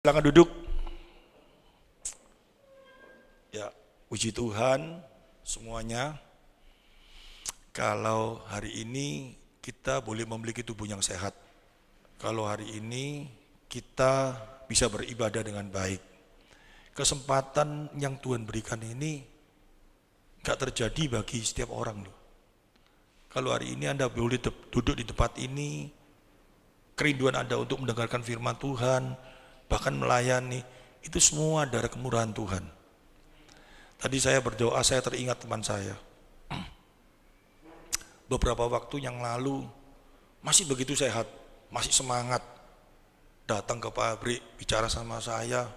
Silakan duduk. Ya, puji Tuhan semuanya. Kalau hari ini kita boleh memiliki tubuh yang sehat. Kalau hari ini kita bisa beribadah dengan baik. Kesempatan yang Tuhan berikan ini gak terjadi bagi setiap orang loh. Kalau hari ini Anda boleh duduk di tempat ini, kerinduan Anda untuk mendengarkan firman Tuhan, bahkan melayani, itu semua dari kemurahan Tuhan. Tadi saya berdoa, saya teringat teman saya. Beberapa waktu yang lalu, masih begitu sehat, masih semangat. Datang ke pabrik, bicara sama saya.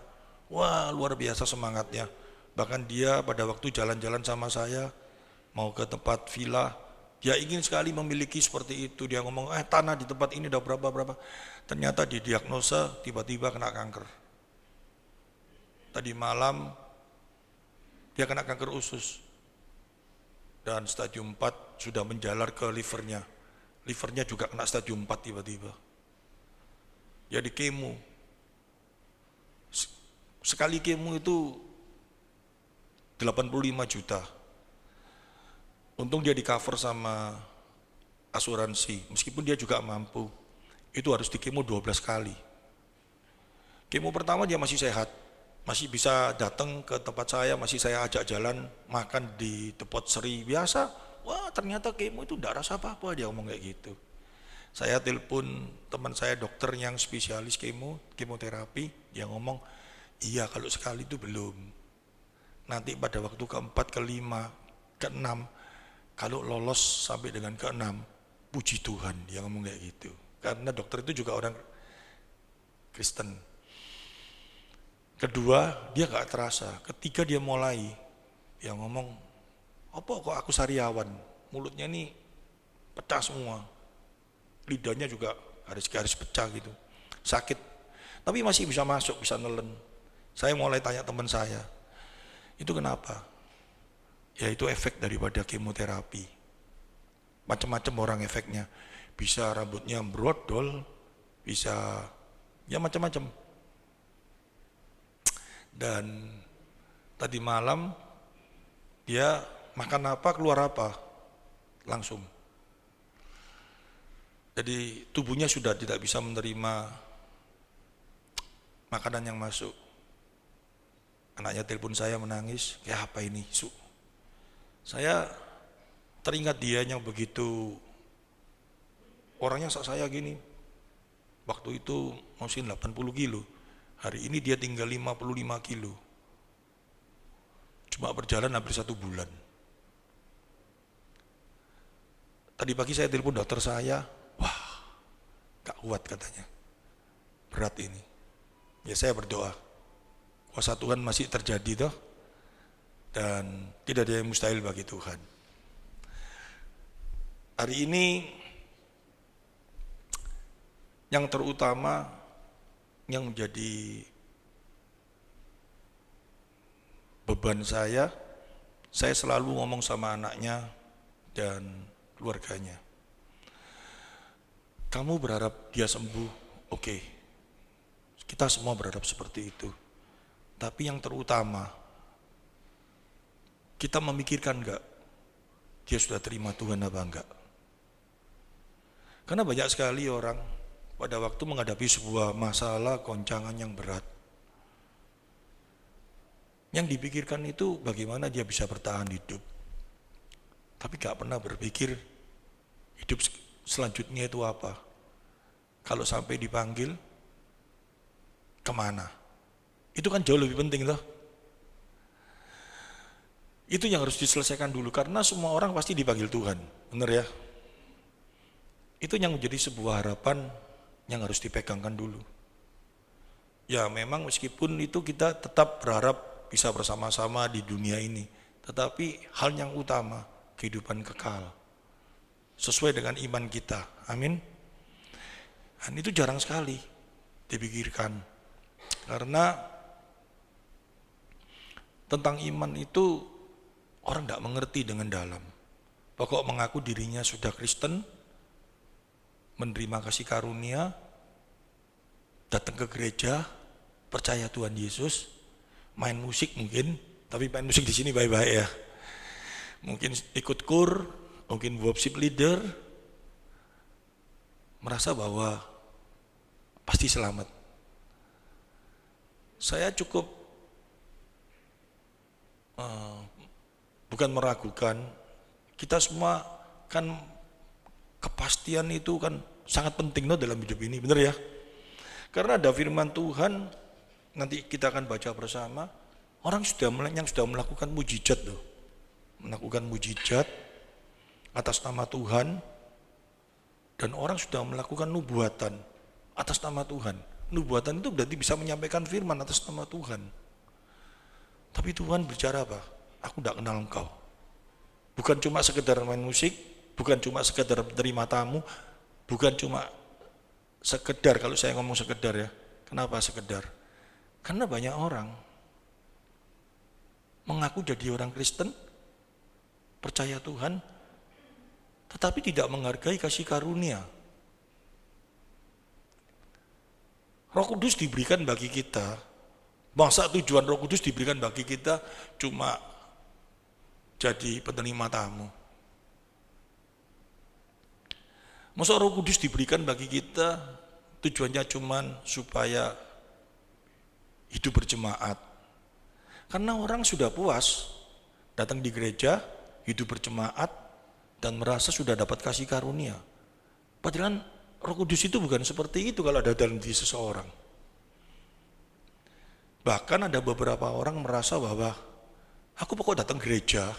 Wah, luar biasa semangatnya. Bahkan dia pada waktu jalan-jalan sama saya, mau ke tempat villa, dia ingin sekali memiliki seperti itu. Dia ngomong, tanah di tempat ini udah berapa. Ternyata didiagnosa tiba-tiba kena kanker. Tadi malam dia kena kanker usus. Dan stadium 4 sudah menjalar ke livernya. Livernya juga kena stadium 4 tiba-tiba. Dia di kemo. Sekali kemo itu 85 juta. Untung dia di cover sama asuransi. Meskipun dia juga mampu. Itu harus di kemo 12 kali. Kemo pertama dia masih sehat, masih bisa datang ke tempat saya, masih saya ajak jalan, makan di Depot Seri biasa. Wah, ternyata kemo itu enggak rasa apa-apa, dia ngomong kayak gitu. Saya telepon teman saya dokter yang spesialis kemoterapi, dia ngomong, iya kalau sekali itu belum. Nanti pada waktu keempat, kelima, keenam, kalau lolos sampai dengan keenam, puji Tuhan, dia ngomong kayak gitu. Karena dokter itu juga orang Kristen. Kedua, dia gak terasa. Ketiga dia mulai, dia ngomong, apa kok aku sariawan? Mulutnya nih pecah semua. Lidahnya juga garis-garis pecah gitu. Sakit. Tapi masih bisa masuk, bisa nelen. Saya mulai tanya teman saya, itu kenapa? Ya itu efek daripada kemoterapi. Macam-macam orang efeknya. Bisa rambutnya brodol, bisa ya macam-macam. Dan tadi malam dia makan apa keluar apa langsung. Jadi tubuhnya sudah tidak bisa menerima makanan yang masuk. Anaknya telepon saya menangis, ya apa ini Su? Saya teringat dia yang begitu, orangnya saya gini, waktu itu masih 80 kilo, hari ini dia tinggal 55 kilo, cuma berjalan hampir 1 bulan. Tadi pagi saya telepon dokter saya, wah gak kuat katanya, berat ini. Ya saya berdoa, kuasa Tuhan masih terjadi toh, dan tidak ada yang mustahil bagi Tuhan. Hari ini yang terutama yang menjadi beban saya selalu ngomong sama anaknya dan keluarganya. Kamu berharap dia sembuh, oke. Kita semua berharap seperti itu. Tapi yang terutama, kita memikirkan enggak dia sudah terima Tuhan apa enggak? Karena banyak sekali orang pada waktu menghadapi sebuah masalah goncangan yang berat, yang dipikirkan itu bagaimana dia bisa bertahan hidup. Tapi gak pernah berpikir hidup selanjutnya itu apa. Kalau sampai dipanggil, kemana? Itu kan jauh lebih penting loh. Itu yang harus diselesaikan dulu, karena semua orang pasti dipanggil Tuhan, benar ya? Itu yang menjadi sebuah harapan yang harus dipegangkan dulu. Ya memang meskipun itu kita tetap berharap bisa bersama-sama di dunia ini, tetapi hal yang utama, kehidupan kekal, sesuai dengan iman kita, amin. Dan itu jarang sekali dipikirkan, karena tentang iman itu orang tidak mengerti dengan dalam. Pokok mengaku dirinya sudah Kristen, menerima kasih karunia, datang ke gereja, percaya Tuhan Yesus, main musik mungkin, tapi main musik di sini baik-baik ya. Mungkin ikut kur, mungkin worship leader, merasa bahwa pasti selamat. Saya cukup bukan meragukan, kita semua kan kepastian itu kan sangat penting dalam hidup ini, benar ya? Karena ada firman Tuhan, nanti kita akan baca bersama, orang yang sudah melakukan mujizat melakukan mujizat atas nama Tuhan, dan orang sudah melakukan nubuatan atas nama Tuhan. Nubuatan itu berarti bisa menyampaikan firman atas nama Tuhan. Tapi Tuhan bicara apa? Aku tidak kenal engkau. Bukan cuma sekedar main musik, bukan cuma sekedar terima tamu, bukan cuma sekedar, kalau saya ngomong sekedar ya. Kenapa sekedar? Karena banyak orang mengaku jadi orang Kristen, percaya Tuhan, tetapi tidak menghargai kasih karunia. Roh Kudus diberikan bagi kita. Masa tujuan Roh Kudus diberikan bagi kita cuma jadi penerima tamu? Masa Roh Kudus diberikan bagi kita tujuannya cuma supaya hidup berjemaat? Karena orang sudah puas datang di gereja, hidup berjemaat, dan merasa sudah dapat kasih karunia. Padahal Roh Kudus itu bukan seperti itu kalau ada dalam diri seseorang. Bahkan ada beberapa orang merasa bahwa aku pokok datang gereja,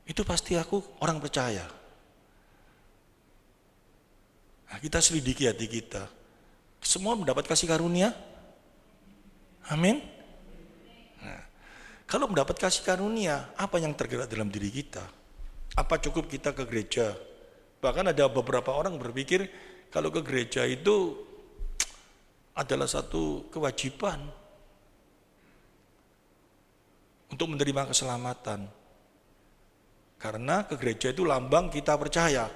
itu pasti aku orang percaya. Nah, kita selidiki hati kita. Semua mendapat kasih karunia? Amin. Nah, kalau mendapat kasih karunia, apa yang tergerak dalam diri kita? Apa cukup kita ke gereja? Bahkan ada beberapa orang berpikir kalau ke gereja itu adalah satu kewajiban untuk menerima keselamatan. Karena ke gereja itu lambang kita percaya.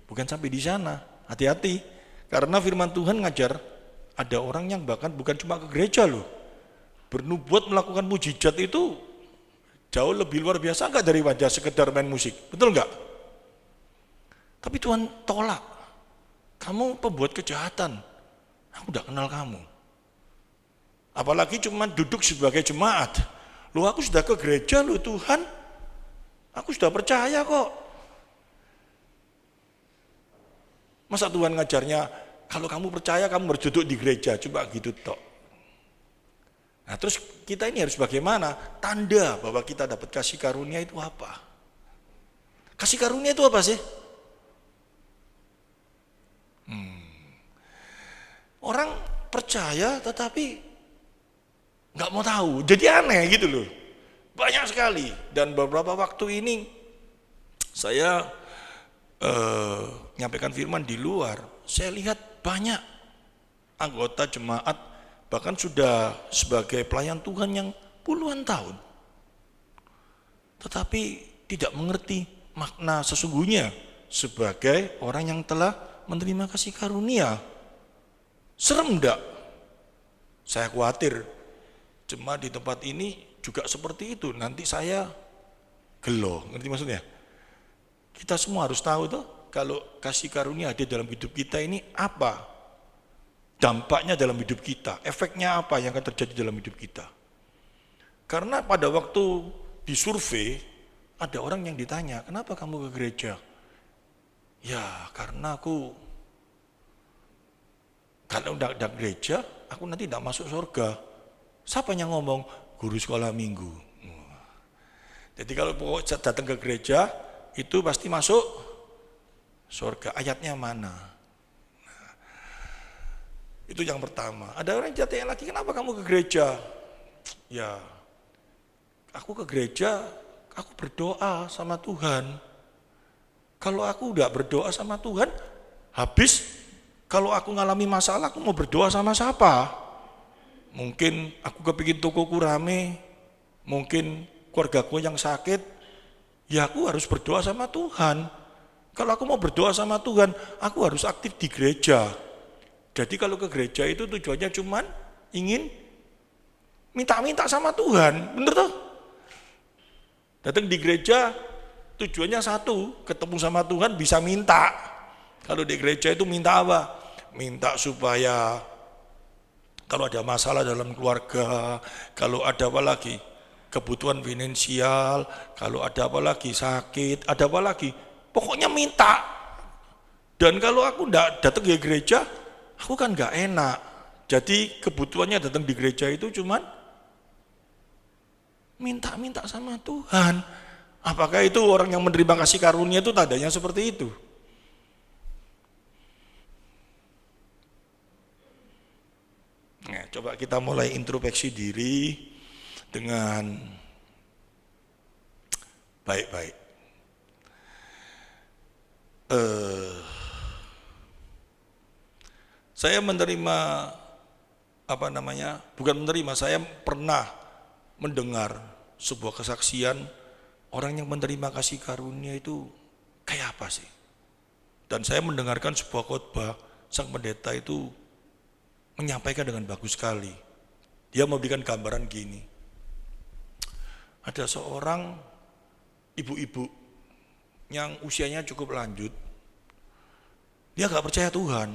Bukan sampai di sana, hati-hati. Karena firman Tuhan ngajar, ada orang yang bahkan bukan cuma ke gereja bernubuat melakukan mujizat itu jauh lebih luar biasa enggak dari wajah sekedar main musik, betul enggak? Tapi Tuhan tolak. Kamu pembuat kejahatan, aku tidak kenal kamu. Apalagi cuma duduk sebagai jemaat. Aku sudah ke gereja Tuhan, aku sudah percaya kok. Masa Tuhan ngajarnya, kalau kamu percaya kamu harus duduk di gereja, coba gitu tok. Nah terus kita ini harus bagaimana? Tanda bahwa kita dapat kasih karunia itu apa? Kasih karunia itu apa sih? Orang percaya tetapi nggak mau tahu, jadi aneh gitu loh. Banyak sekali, dan beberapa waktu ini saya menyampaikan firman di luar, saya lihat banyak anggota jemaat bahkan sudah sebagai pelayan Tuhan yang puluhan tahun, tetapi tidak mengerti makna sesungguhnya sebagai orang yang telah menerima kasih karunia. Serem enggak? Saya khawatir jemaat di tempat ini juga seperti itu. Nanti saya gelo, ngerti maksudnya? Kita semua harus tahu kalau kasih karunia ada dalam hidup kita ini apa? Dampaknya dalam hidup kita, efeknya apa yang akan terjadi dalam hidup kita. Karena pada waktu disurvei, ada orang yang ditanya, kenapa kamu ke gereja? Ya karena aku, kalau udah ada gereja, aku nanti tidak masuk surga. Siapa yang ngomong? Guru sekolah minggu. Jadi kalau pokok datang ke gereja, itu pasti masuk surga. Ayatnya mana? Itu yang pertama. Ada orang yang tanya lagi, kenapa kamu ke gereja? Ya, aku ke gereja, aku berdoa sama Tuhan. Kalau aku udah berdoa sama Tuhan, habis kalau aku ngalami masalah, aku mau berdoa sama siapa? Mungkin aku kepingin tokoku rame, mungkin keluargaku yang sakit, ya aku harus berdoa sama Tuhan. Kalau aku mau berdoa sama Tuhan, aku harus aktif di gereja. Jadi kalau ke gereja itu tujuannya cuman ingin minta-minta sama Tuhan, bener toh? Datang di gereja tujuannya satu, ketemu sama Tuhan bisa minta. Kalau di gereja itu minta apa? Minta supaya kalau ada masalah dalam keluarga, kalau ada apa lagi? Kebutuhan finansial, kalau ada apa lagi? Sakit, ada apa lagi? Pokoknya minta. Dan kalau aku enggak datang ke gereja, aku kan enggak enak. Jadi kebutuhannya datang di gereja itu cuman minta-minta sama Tuhan. Apakah itu orang yang menerima kasih karunia itu tandanya seperti itu? Nah, coba kita mulai introspeksi diri dengan baik-baik. Saya menerima bukan menerima, saya pernah mendengar sebuah kesaksian orang yang menerima kasih karunia itu kayak apa sih? Dan saya mendengarkan sebuah khotbah, sang pendeta itu menyampaikan dengan bagus sekali. Dia memberikan gambaran gini. Ada seorang ibu-ibu yang usianya cukup lanjut, dia gak percaya Tuhan.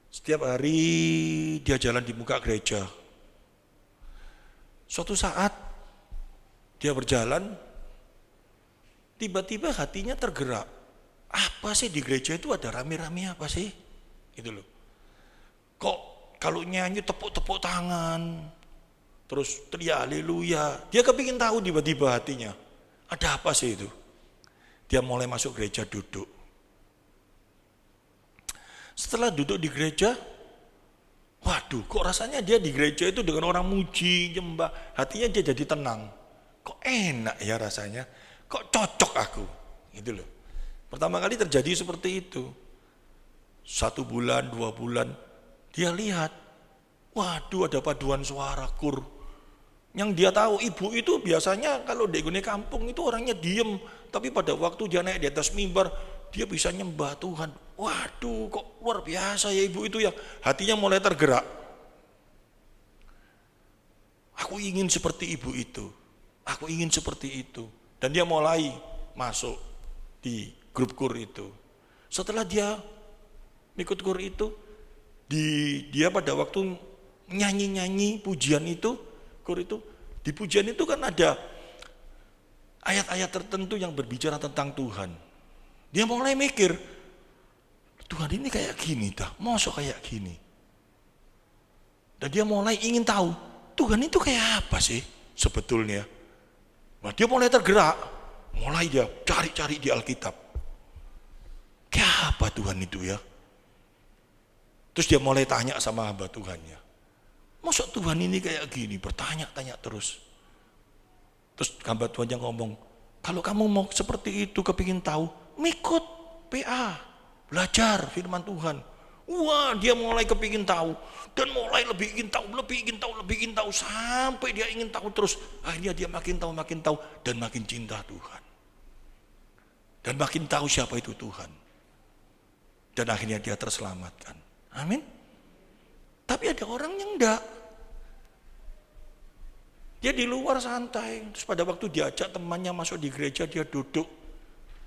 Setiap hari dia jalan di muka gereja. Suatu saat dia berjalan, tiba-tiba hatinya tergerak. Apa sih di gereja itu ada rame-rame apa sih? Gitu loh. Kok kalau nyanyi tepuk-tepuk tangan, terus teriak haleluya. Dia kepingin tahu tiba-tiba hatinya. Ada apa sih itu? Dia mulai masuk gereja, duduk. Setelah duduk di gereja, waduh, kok rasanya dia di gereja itu dengan orang muji, nyembah, hatinya dia jadi tenang. Kok enak ya rasanya, kok cocok aku, gitu loh. Pertama kali terjadi seperti itu. 1 bulan, 2 bulan, dia lihat, waduh ada paduan suara kur. Yang dia tahu ibu itu biasanya kalau di kampung itu orangnya diem, tapi pada waktu dia naik di atas mimbar, dia bisa nyembah Tuhan. Waduh, kok luar biasa ya ibu itu ya. Hatinya mulai tergerak. Aku ingin seperti ibu itu. Aku ingin seperti itu. Dan dia mulai masuk di grup kur itu. Setelah dia ikut kur itu, dia pada waktu nyanyi-nyanyi pujian itu, kur itu, di pujian itu kan ada ayat-ayat tertentu yang berbicara tentang Tuhan. Dia mulai mikir, Tuhan ini kayak gini dah, mosok kayak gini. Dan dia mulai ingin tahu, Tuhan itu kayak apa sih sebetulnya. Nah, dia mulai tergerak, mulai dia cari-cari di Alkitab. Kayak apa Tuhan itu ya? Terus dia mulai tanya sama hamba Tuhannya. Mosok Tuhan ini kayak gini, bertanya-tanya terus. Terus hamba Tuhan yang ngomong, kalau kamu mau seperti itu, kepingin tahu, ikut PA. Belajar firman Tuhan. Wah, dia mulai kepingin tahu dan mulai lebih ingin tahu sampai dia ingin tahu terus. Akhirnya dia makin tahu dan makin cinta Tuhan. Dan makin tahu siapa itu Tuhan. Dan akhirnya dia terselamatkan. Amin. Tapi ada orang yang enggak. Dia di luar santai, terus pada waktu diajak temannya masuk di gereja dia duduk.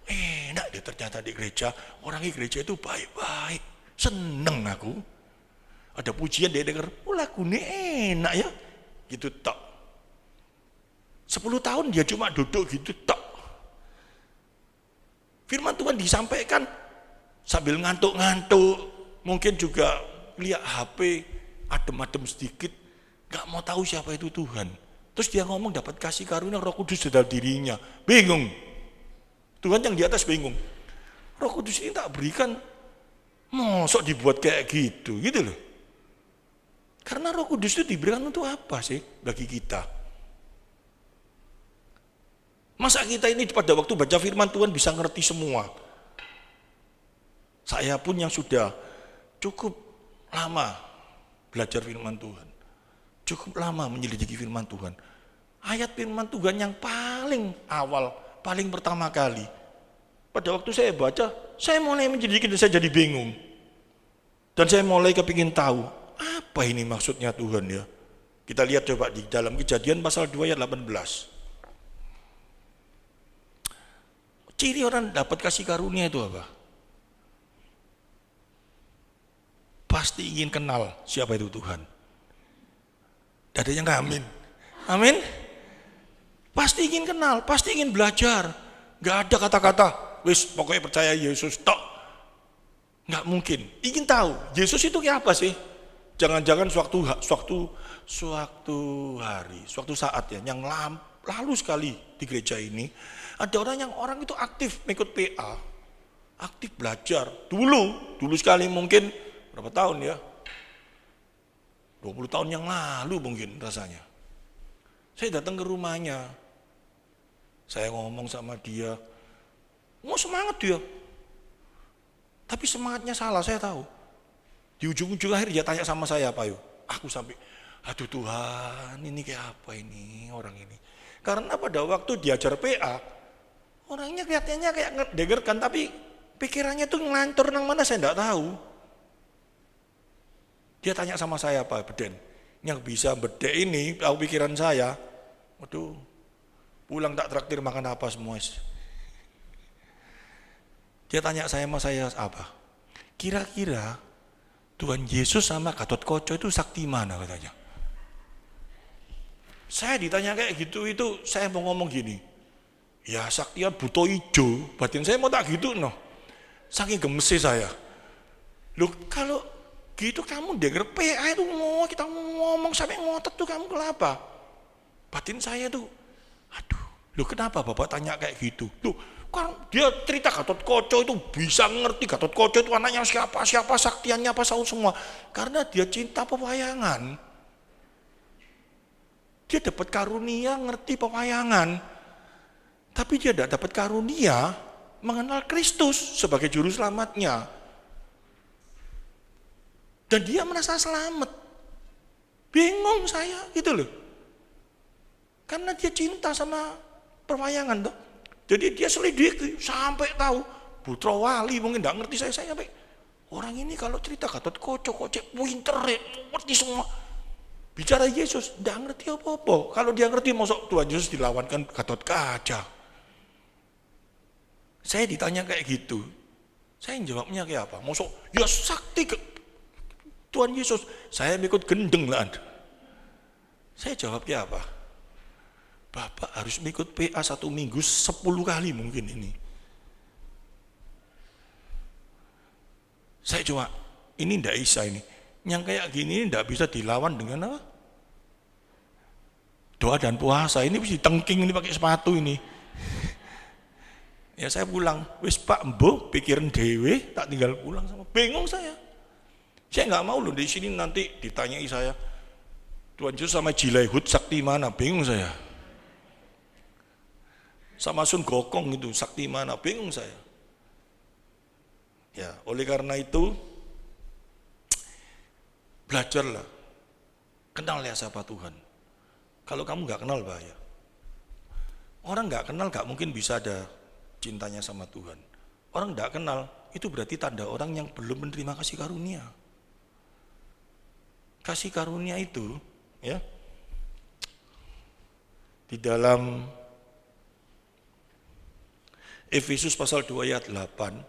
Enak dia ternyata di gereja, orang di gereja itu baik-baik, seneng aku. Ada pujian dia denger, lagunya enak ya, gitu tok. 10 tahun dia cuma duduk gitu tok. Firman Tuhan disampaikan sambil ngantuk-ngantuk, mungkin juga lihat HP, adem-adem sedikit, gak mau tahu siapa itu Tuhan. Terus dia ngomong dapat kasih karunia Roh Kudus dalam dirinya, bingung. Tuhan yang di atas bingung. Roh Kudus ini tak berikan, mosok dibuat kayak gitu loh. Karena Roh Kudus itu diberikan untuk apa sih bagi kita? Masa kita ini pada waktu baca firman Tuhan bisa ngerti semua? Saya pun yang sudah cukup lama belajar firman Tuhan, cukup lama menyelidiki firman Tuhan. Ayat firman Tuhan yang paling awal, paling pertama kali, pada waktu saya baca, saya mulai menyelidiki dan saya jadi bingung. Dan saya mulai kepingin tahu, apa ini maksudnya Tuhan ya. Kita lihat coba di dalam Kejadian pasal 2 ayat 18. Ciri orang dapat kasih karunia itu apa? Pasti ingin kenal siapa itu Tuhan. Ada yang amin? Amin? Pasti ingin kenal, pasti ingin belajar. Gak ada kata-kata, wis pokoknya percaya Yesus, tok. Gak mungkin, ingin tahu, Yesus itu kayak apa sih? Jangan-jangan suatu saat ya, yang lalu sekali di gereja ini, ada orang itu aktif mengikut PA, aktif belajar. Dulu sekali mungkin, berapa tahun ya? 20 tahun yang lalu mungkin rasanya. Saya datang ke rumahnya, saya ngomong sama dia, mau semangat dia. Tapi semangatnya salah, saya tahu. Di ujung-ujung akhir dia tanya sama saya, Pak Yo. Aku sampai, aduh Tuhan, ini kayak apa ini orang ini. Karena pada waktu diajar PA, orangnya kelihatannya kayak ngedengarkan, tapi pikirannya tuh ngelantur nang mana saya enggak tahu. Dia tanya sama saya, Pak Beden, yang bisa bedek ini, tahu pikiran saya, waduh, pulang tak traktir makan apa semua. Dia tanya sama saya apa? Kira-kira Tuhan Yesus sama Gatot Koco itu sakti mana katanya? Saya ditanya kayak gitu, itu saya mau ngomong gini, ya saktian buto ijo, batin saya mau tak gitu no. Saking gemesi saya. Loh kalau gitu kamu denger PA itu kita ngomong sampai ngotot tuh kamu kenapa? Batin saya tuh, aduh, loh kenapa Bapak tanya kayak gitu? Loh kan dia cerita Gatot Koco itu bisa ngerti Gatot Koco itu anaknya siapa saktiannya apa semua. Karena dia cinta pewayangan. Dia dapat karunia ngerti pewayangan. Tapi dia tidak dapat karunia mengenal Kristus sebagai juru selamatnya. Dan dia merasa selamat. Bingung saya gitu loh. Karena dia cinta sama pewayangan tuh. Jadi dia selidiki sampai tahu Putra Wali mungkin enggak ngerti saya sampai orang ini kalau cerita Gatot Koco pinter ngerti semua. Bicara Yesus enggak ngerti apa-apa. Kalau dia ngerti masuk Tuhan Yesus dilawankan Gatot Kaca. Saya ditanya kayak gitu. Saya jawabnya kayak apa? Masuk ya sakti Tuhan Yesus. Saya ikut gendeng lah. Saya jawab kayak apa? Bapak harus mengikut PA 1 minggu 10 kali mungkin ini. Saya cuma, ini ndak bisa ini. Yang kayak gini ndak bisa dilawan dengan apa? Doa dan puasa, ini bisa ditengking ini pakai sepatu ini. Ya saya pulang, wis Pak Mbo pikirin dewe, tak tinggal pulang sama. Bingung saya. Saya nggak mau loh di sini nanti ditanyai saya, Tuhan Yesus sama Jilaihut sakti mana? Bingung saya. Sama Sun Gokong itu sakti mana? Bingung saya. Ya, oleh karena itu belajarlah, kenal ya siapa Tuhan. Kalau kamu nggak kenal bahaya. Orang nggak kenal nggak mungkin bisa ada cintanya sama Tuhan. Orang nggak kenal itu berarti tanda orang yang belum menerima kasih karunia. Kasih karunia itu, ya, di dalam Efesus pasal 2 ayat 8.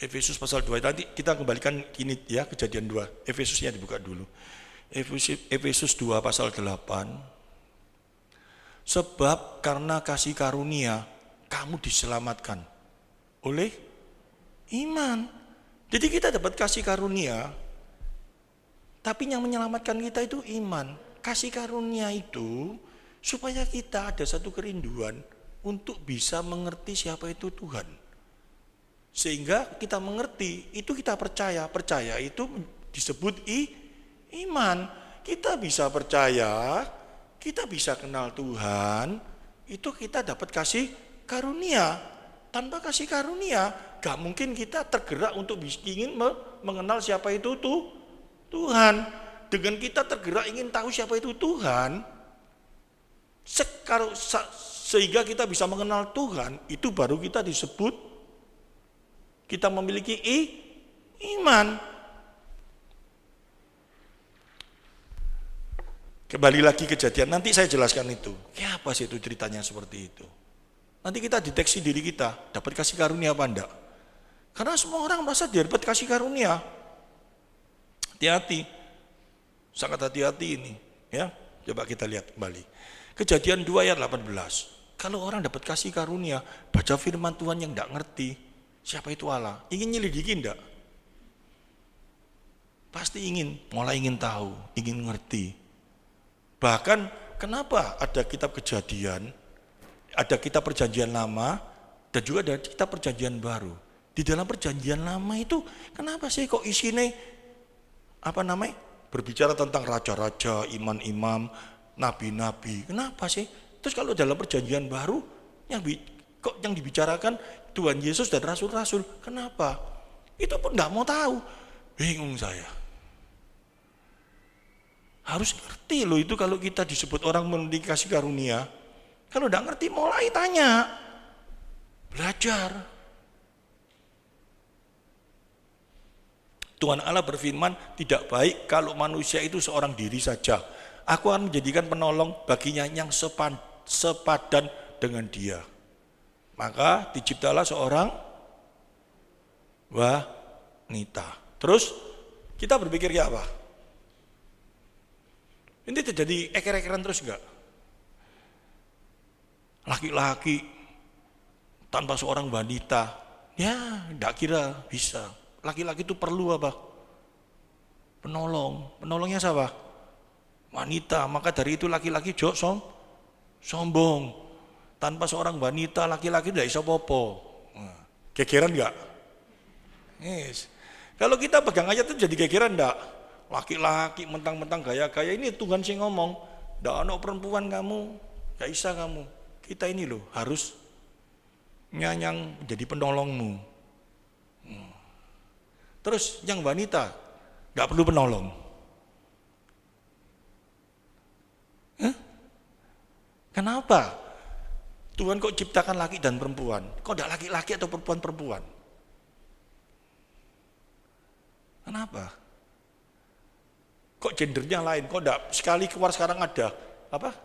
Efesus pasal 2, nanti kita kembalikan ini ya, Kejadian 2. Efesusnya dibuka dulu. Efesus 2 pasal 8. Sebab karena kasih karunia kamu diselamatkan oleh iman. Jadi kita dapat kasih karunia, tapi yang menyelamatkan kita itu iman. Kasih karunia itu supaya kita ada satu kerinduan untuk bisa mengerti siapa itu Tuhan. Sehingga kita mengerti, itu kita percaya. Percaya itu disebut iman. Kita bisa percaya, kita bisa kenal Tuhan, itu kita dapat kasih karunia. Tanpa kasih karunia, gak mungkin kita tergerak untuk ingin mengenal siapa itu Tuhan. Dengan kita tergerak ingin tahu siapa itu Tuhan, sehingga kita bisa mengenal Tuhan, itu baru kita disebut kita memiliki iman. Kembali lagi kejadian, nanti saya jelaskan itu. Apa sih itu ceritanya seperti itu? Nanti kita deteksi diri kita, dapat kasih karunia apa enggak? Karena semua orang merasa dia dapat kasih karunia. Hati-hati, sangat hati-hati ini. Ya, coba kita lihat kembali. Kejadian 2 ayat 18. Kalau orang dapat kasih karunia, baca firman Tuhan yang enggak ngerti, siapa itu Allah? Ingin nyelidiki enggak? Pasti ingin, mulai ingin tahu, ingin ngerti. Bahkan kenapa ada kitab Kejadian, ada kitab Perjanjian Lama, dan juga ada kitab Perjanjian Baru. Di dalam Perjanjian Lama itu kenapa sih kok isinya berbicara tentang raja-raja, imam-imam, nabi-nabi. Kenapa sih? Terus kalau dalam Perjanjian Baru yang dibicarakan Tuhan Yesus dan rasul-rasul. Kenapa? Itu pun enggak mau tahu. Bingung saya. Harus ngerti loh itu kalau kita disebut orang memiliki kasih karunia. Kalau udah ngerti mulai tanya. Belajar. Tuhan Allah berfirman, tidak baik kalau manusia itu seorang diri saja. Aku akan menjadikan penolong baginya yang sepadan dengan dia. Maka diciptalah seorang wanita. Terus kita berpikir ya apa? Ini terjadi eker-ekeran terus enggak? Laki-laki tanpa seorang wanita, ya enggak kira bisa. Laki-laki itu perlu apa? Penolong. Penolongnya siapa? Wanita. Maka dari itu laki-laki sombong. Tanpa seorang wanita, laki-laki tidak bisa popo. Gegeran enggak? Yes. Kalau kita pegang ayat itu jadi gegeran enggak? Laki-laki mentang-mentang gaya-gaya, ini Tuhan sih ngomong, ndak ada perempuan kamu, gak bisa kamu. Kita ini loh harus nyanyang jadi penolongmu. Terus yang wanita gak perlu penolong. Kenapa? Tuhan kok ciptakan laki dan perempuan? Kok tidak laki-laki atau perempuan-perempuan? Kenapa? Kok gendernya lain? Kok enggak sekali keluar sekarang ada apa?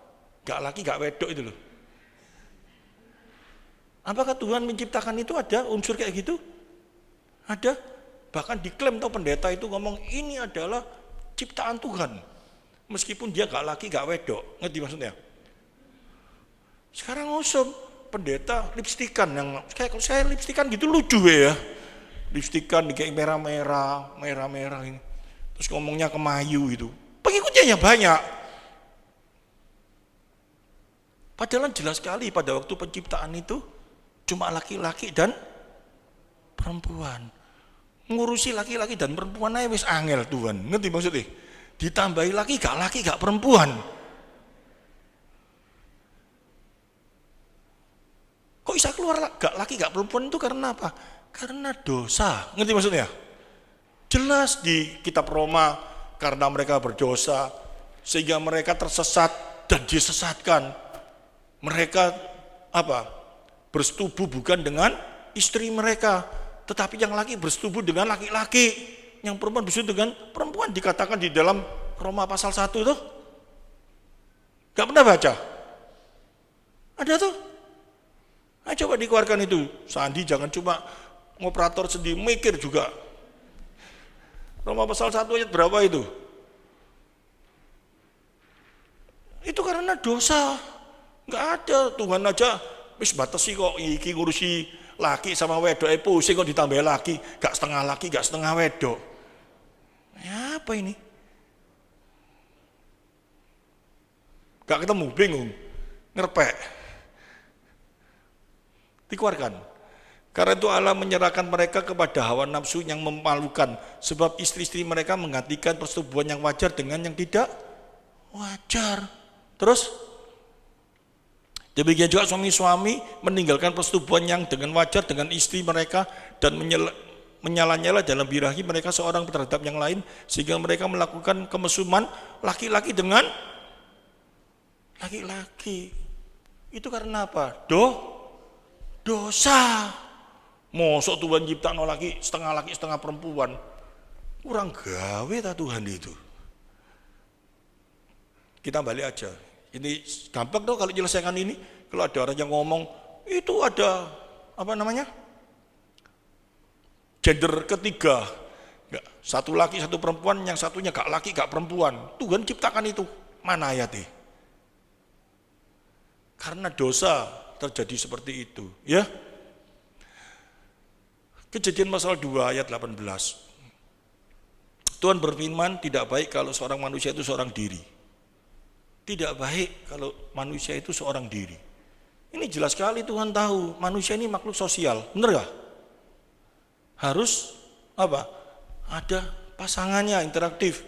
Gak laki, gak wedok itu loh. Apakah Tuhan menciptakan itu ada unsur kayak gitu? Ada. Bahkan diklaim tau pendeta itu ngomong ini adalah ciptaan Tuhan. Meskipun dia gak laki, gak wedok. Ngerti maksudnya? Sekarang ngusum pendeta lipstikan yang kayak kalau saya lipstikan gitu lucu ya. Lipstikan kayak merah-merah ini. Terus ngomongnya kemayu itu, pengikutnya yang banyak. Padahal jelas sekali pada waktu penciptaan itu cuma laki-laki dan perempuan. Ngurusi laki-laki dan perempuan aja wis angel Tuhan. Ngerti maksudnya? Ditambahi laki gak perempuan. Kok bisa keluar gak laki gak perempuan itu karena apa? Karena dosa. Ngerti maksudnya? Jelas di kitab Roma, karena mereka berdosa sehingga mereka tersesat dan disesatkan. Mereka bersetubuh bukan dengan istri mereka, tetapi yang laki bersetubuh dengan laki-laki, yang perempuan bersetubuh dengan perempuan. Dikatakan di dalam Roma pasal 1 tuh. Gak pernah baca? Ada tuh. Nah, coba dikeluarkan itu. Sandi jangan cuma ngoperator sendiri, mikir juga. Roma pasal 1 ayat berapa itu? Itu karena dosa. Enggak ada, Tuhan aja wis batasi kok iki ngurusi laki sama wedok pusing kok ditambah laki, gak setengah laki, gak setengah wedok. Ya apa ini? Gak ketemu, bingung. Ngerpek. Dikeluarkan. Karena itu Allah menyerahkan mereka kepada hawa nafsu yang memalukan. Sebab istri-istri mereka menggantikan persetubuhan yang wajar dengan yang tidak wajar. Terus, demikian juga suami-suami meninggalkan persetubuhan yang dengan wajar dengan istri mereka dan menyala-nyala dalam birahi mereka seorang terhadap yang lain. Sehingga mereka melakukan kemesuman laki-laki dengan laki-laki. Itu karena apa? Dosa. Mosok Tuhan ciptakno laki setengah perempuan. Kurang gawe ta Tuhan itu. Kita balik aja. Ini gampang dong kalau menyelesaikan ini. Kalau ada orang yang ngomong itu ada apa namanya? Gender ketiga. Enggak, satu laki satu perempuan, yang satunya gak laki gak perempuan. Tuhan ciptakan itu. Mana ayatnya? Karena dosa terjadi seperti itu, ya. Kejadian pasal 2 ayat 18. Tuhan berfirman, tidak baik kalau seorang manusia itu seorang diri. Tidak baik kalau manusia itu seorang diri. Ini jelas sekali Tuhan tahu, manusia ini makhluk sosial, benar gak? Harus apa? Ada pasangannya, interaktif.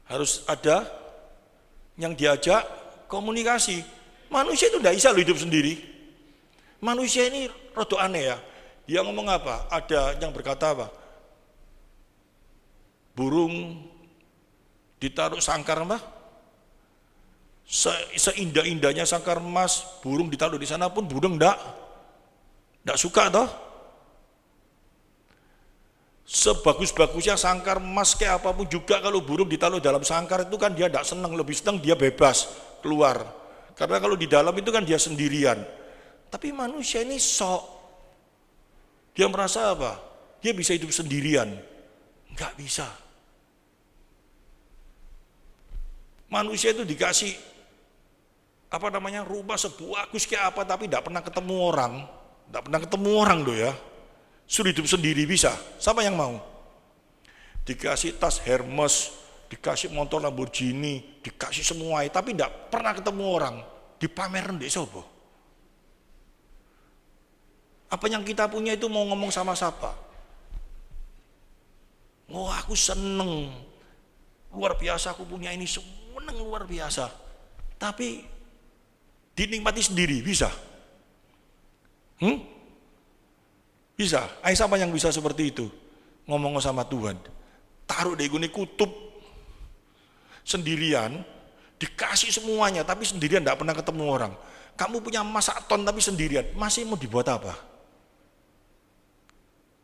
Harus ada yang diajak komunikasi. Manusia itu tidak bisa hidup sendiri. Manusia ini rada aneh ya. Dia ngomong apa? Ada yang berkata apa? Burung ditaruh sangkar apa? Seindah-indahnya sangkar emas, burung ditaruh di sana pun burung enggak suka toh. Sebagus-bagusnya sangkar emas kayak apapun juga, kalau burung ditaruh dalam sangkar itu kan dia enggak senang, lebih senang dia bebas keluar. Karena kalau di dalam itu kan dia sendirian. Tapi manusia ini sok. Dia merasa apa? Dia bisa hidup sendirian. Enggak bisa. Manusia itu dikasih apa namanya, rumah sebagus kayak apa, tapi tidak pernah ketemu orang. Tidak pernah ketemu orang loh ya. Suruh hidup sendiri bisa. Siapa yang mau? Dikasih tas Hermes, dikasih motor Lamborghini, dikasih semua, tapi tidak pernah ketemu orang. Dipamerin di sobo. Apa yang kita punya itu mau ngomong sama siapa? Oh, aku seneng, luar biasa aku punya ini, seneng luar biasa. Tapi dinikmati sendiri bisa? Bisa. Siapa yang bisa seperti itu? Ngomong sama Tuhan. Taruh di guni kutub sendirian, dikasih semuanya, tapi sendirian, tidak pernah ketemu orang. Kamu punya emas sak ton tapi sendirian, masih mau dibuat apa?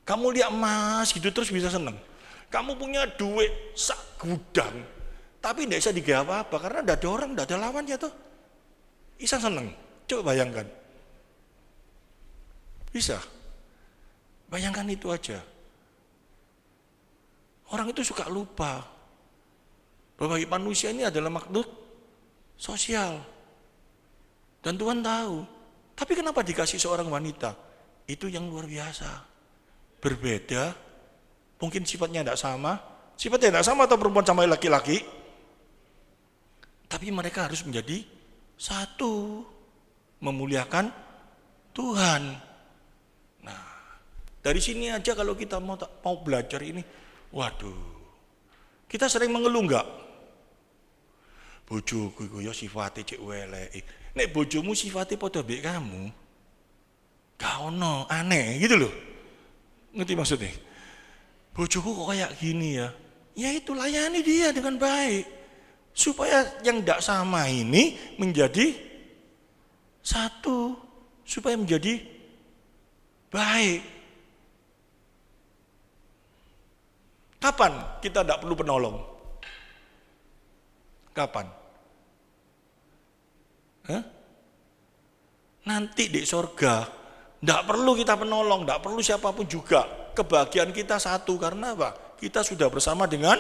Kamu lihat emas gitu terus bisa seneng. Kamu punya duit sak gudang, tapi tidak bisa digawe apa-apa karena tidak ada orang, tidak ada lawannya tuh. Bisa seneng. Coba bayangkan. Bisa. Bayangkan itu aja. Orang itu suka lupa bahwa manusia ini adalah makhluk sosial. Dan Tuhan tahu. Tapi kenapa dikasih seorang wanita? Itu yang luar biasa. Berbeda, mungkin sifatnya tidak sama. Sifatnya tidak sama atau perempuan sama laki-laki. Tapi mereka harus menjadi satu. Memuliakan Tuhan. Nah, dari sini aja kalau kita mau belajar ini, waduh. Kita sering mengeluh enggak? Bojoku iku ya sifate cek weleke. Nek bojomu sifate padha mbek kamu, gak ono, aneh gitu loh. Ngerti maksudnya? Bojoku kok kayak gini ya. Ya itu layani dia dengan baik. Supaya yang tidak sama ini menjadi satu. Supaya menjadi baik. Kapan kita tidak perlu penolong? Kapan? Nanti di sorga. Tidak perlu kita penolong, tidak perlu siapapun juga. Kebahagiaan kita satu, karena apa? Kita sudah bersama dengan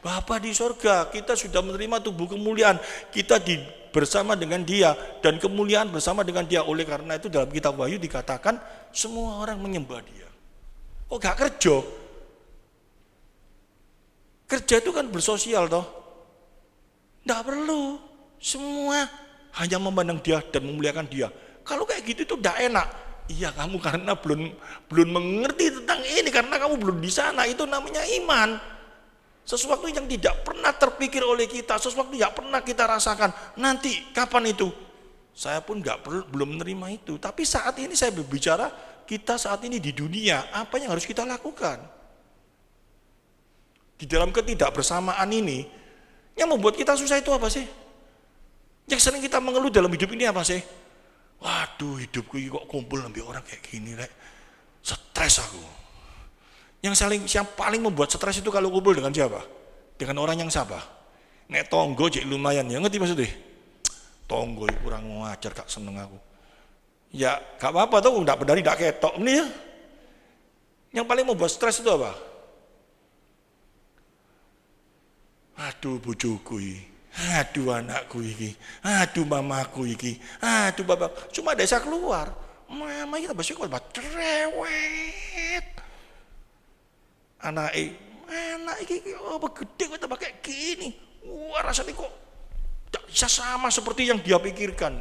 Bapa di sorga. Kita sudah menerima tubuh kemuliaan. Kita bersama dengan Dia dan kemuliaan bersama dengan Dia. Oleh karena itu dalam kitab Wahyu dikatakan semua orang menyembah Dia. Oh, gak kerja? Kerja itu kan bersosial toh. Tidak perlu. Semua hanya memandang Dia dan memuliakan Dia. Kalau kayak gitu itu tidak enak. Iya, kamu karena belum mengerti tentang ini, karena kamu belum di sana. Itu namanya iman. Sesuatu yang tidak pernah terpikir oleh kita, sesuatu yang pernah kita rasakan. Nanti kapan itu? Saya pun belum menerima itu. Tapi saat ini saya berbicara, kita saat ini di dunia, apa yang harus kita lakukan? Di dalam ketidakbersamaan ini, yang membuat kita susah itu apa sih? Yang sering kita mengeluh dalam hidup ini apa sih? Waduh, hidupku kok kumpul sampai orang kayak gini, rek. Stres aku. Yang paling membuat stres itu kalau kumpul dengan siapa? Dengan orang yang siapa? Nek tonggo jek lumayan ya, ngerti maksudnya? Tonggo kurang ngajar, gak seneng aku. Ya gak apa-apa tuh, ndak benar ndak ketok ini ya. Yang paling membuat stres itu apa? Aduh bojoku iki, aduh anakku iki, aduh mamaku iki, aduh bapak. Cuma desa keluar, mama kita masih kuat cerewet. Anak iki apa gede kok tambah kayak gini. Wah rasanya kok tak bisa sama seperti yang dia pikirkan.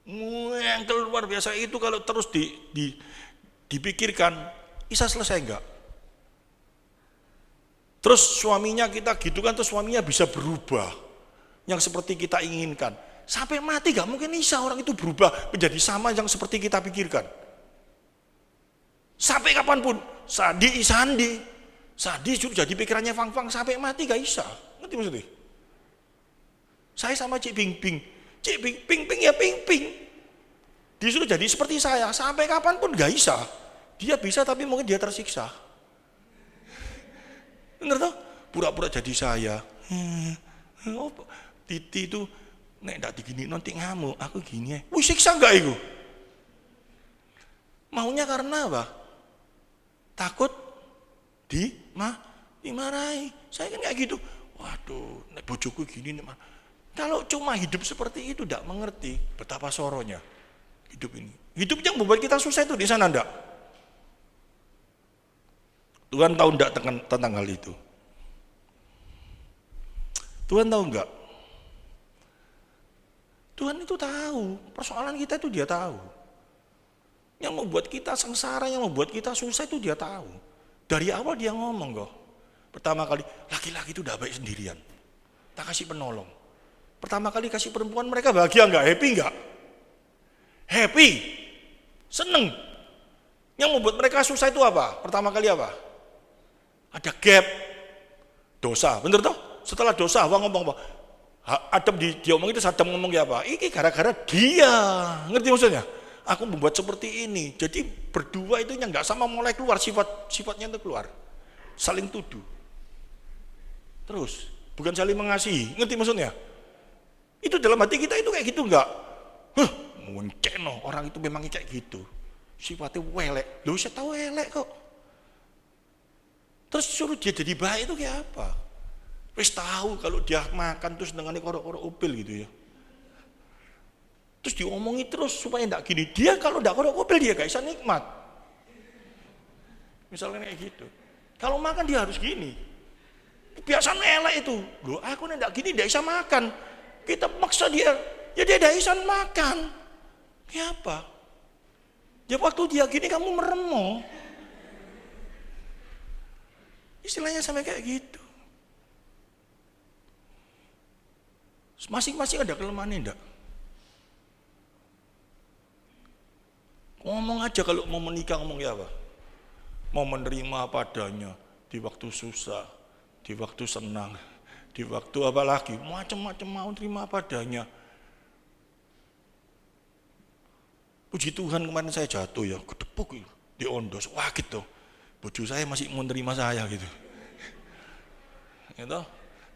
Yang luar biasa itu kalau terus dipikirkan, bisa selesai enggak? Terus suaminya kita gitu kan, terus suaminya bisa berubah yang seperti kita inginkan. Sampai mati gak mungkin bisa orang itu berubah menjadi sama yang seperti kita pikirkan. Sampai kapanpun, Sandi sudah jadi pikirannya Fang sampai mati gak bisa. Ngerti maksudnya? Saya sama Cik Ping ya Ping. Disuruh jadi seperti saya, sampai kapanpun gak bisa. Dia bisa tapi mungkin dia tersiksa. Bener toh? Pura-pura jadi saya. Titi itu nek ndak digini nanti ngamuk, aku gini. Wih siksa enggak itu? Maunya karena apa? Takut dimarahi. Saya kan kayak gitu. Waduh, nek bojoku gini nek. Kalau cuma hidup seperti itu ndak mengerti betapa soronya hidup ini. Hidup yang membuat kita susah itu di sana ndak? Tuhan tahu enggak tentang hal itu? Tuhan tahu enggak? Tuhan itu tahu, persoalan kita itu dia tahu. Yang membuat kita sengsara, yang membuat kita susah itu dia tahu. Dari awal dia ngomong kok. Pertama kali, laki-laki itu udah baik sendirian. Tak kasih penolong. Pertama kali kasih perempuan, mereka bahagia enggak? Happy enggak? Happy. Seneng. Yang membuat mereka susah itu apa? Pertama kali apa? Ada gap dosa, bener toh? Setelah dosa, Hawa ngomong apa? Adam diomong itu Adam ngomong apa? Ini gara-gara dia, ngerti maksudnya? Aku membuat seperti ini, jadi berdua itu yang nggak sama mulai keluar sifatnya itu keluar, saling tuduh, terus bukan saling mengasihi, ngerti maksudnya? Itu dalam hati kita itu kayak gitu nggak? Mungkin orang itu memang kayak gitu, sifatnya welek, lu saya tahu welek kok. Terus suruh dia jadi baik itu kayak apa? Wis tahu kalau dia makan terus dengan korok-korok upil gitu ya. Terus diomongi terus supaya enggak gini. Dia kalau enggak korok upil dia gak bisa nikmat. Misalnya kayak gitu. Kalau makan dia harus gini. Biasa elek itu. Loh aku enggak gini enggak bisa makan. Kita maksa dia, ya dia enggak bisa makan. Ya apa? Ya waktu dia gini kamu meremong. Istilahnya sampai kayak gitu. Masing-masing ada kelemahannya enggak? Ngomong aja kalau mau menikah ngomong ya apa? Mau menerima apa adanya di waktu susah, di waktu senang, di waktu apa lagi, macam-macam mau terima apa adanya. Puji Tuhan kemarin saya jatuh ya, kedepuk di ondos, wah gitu. Bojo saya masih mau terima saya gitu. Gitu.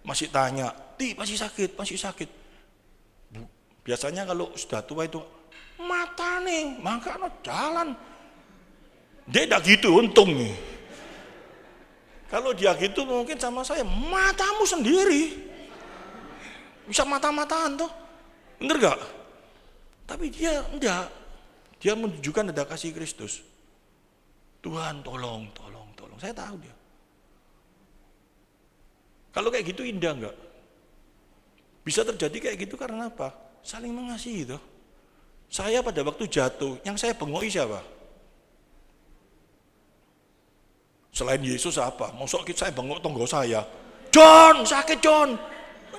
Masih tanya, masih sakit. Biasanya kalau sudah tua itu mata nih, makanya jalan. Dia tidak gitu untung nih. Kalau dia gitu mungkin sama saya, matamu sendiri. Bisa mata-mataan tuh, bener gak? Tapi dia enggak. Dia menunjukkan ada kasih Kristus. Tuhan tolong. Saya tahu dia. Kalau kayak gitu indah enggak? Bisa terjadi kayak gitu karena apa? Saling mengasihi itu. Saya pada waktu jatuh, yang saya bengoi siapa? Selain Yesus apa? Maksud saya bengok tonggo saya. John, sakit John.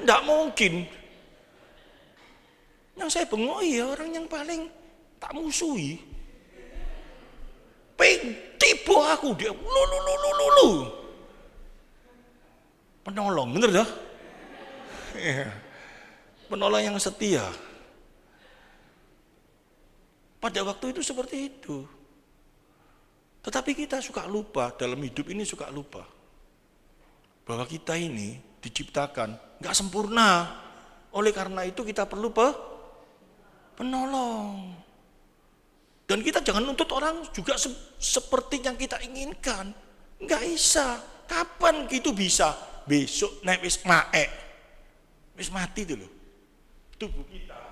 Enggak mungkin. Yang saya bengoi ya orang yang paling tak musuhi. Tiba aku dia lulu. Penolong, bener dah? Penolong yang setia. Pada waktu itu seperti itu. Tetapi kita suka lupa, dalam hidup ini suka lupa. Bahwa kita ini diciptakan nggak sempurna. Oleh karena itu kita perlu penolong. Dan kita jangan nuntut orang juga seperti yang kita inginkan. Nggak bisa. Kapan gitu bisa? Besok naik wis maek. Wis mati itu loh. Tubuh kita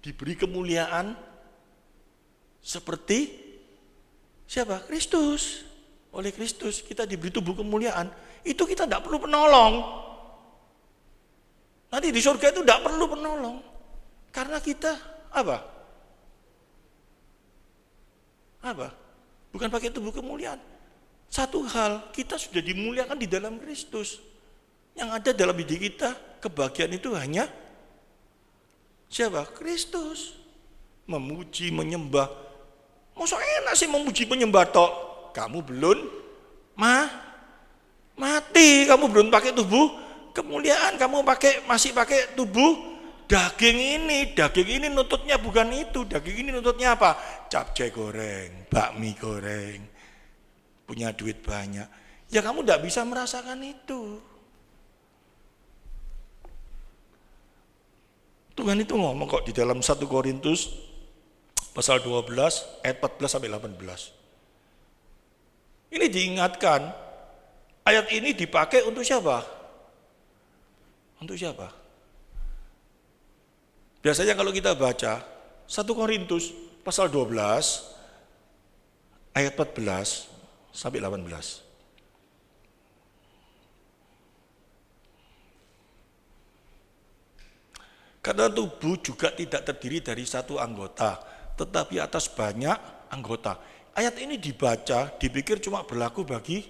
diberi kemuliaan seperti siapa? Kristus. Oleh Kristus kita diberi tubuh kemuliaan. Itu kita tidak perlu penolong. Nanti di surga itu tidak perlu penolong. Karena kita apa? Bukan pakai tubuh kemuliaan. Satu hal, kita sudah dimuliakan di dalam Kristus. Yang ada dalam hidup kita, kebahagiaan itu hanya siapa? Kristus. Memuji, menyembah. Masa enak sih memuji menyembah tok? Kamu belum mati, kamu belum pakai tubuh kemuliaan, kamu masih pakai tubuh daging ini nututnya bukan itu, daging ini nututnya apa? Capcay goreng, bakmi goreng, punya duit banyak, ya kamu tidak bisa merasakan itu. Tuhan itu ngomong kok di dalam 1 Korintus pasal 12 ayat 14 sampai 18. Ini diingatkan, ayat ini dipakai untuk siapa? Untuk siapa? Biasanya kalau kita baca 1 Korintus pasal 12 ayat 14 sampai 18. Karena tubuh juga tidak terdiri dari satu anggota, tetapi atas banyak anggota. Ayat ini dibaca, dipikir cuma berlaku bagi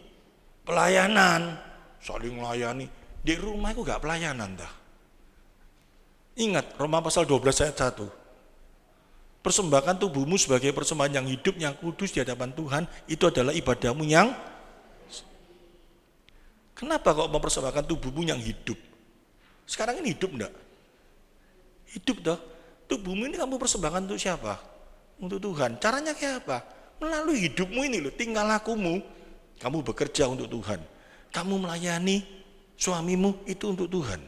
pelayanan, saling melayani. Di rumah itu gak pelayanan dah. Ingat Roma pasal 12 ayat 1. Persembahkan tubuhmu sebagai persembahan yang hidup, yang kudus di hadapan Tuhan, itu adalah ibadahmu yang. Kenapa kok mempersembahkan tubuhmu yang hidup? Sekarang ini hidup enggak? Hidup dah. Tubuhmu ini kamu persembahkan untuk siapa? Untuk Tuhan. Caranya kayak apa? Melalui hidupmu ini loh, tingkah lakumu, kamu bekerja untuk Tuhan. Kamu melayani suamimu itu untuk Tuhan.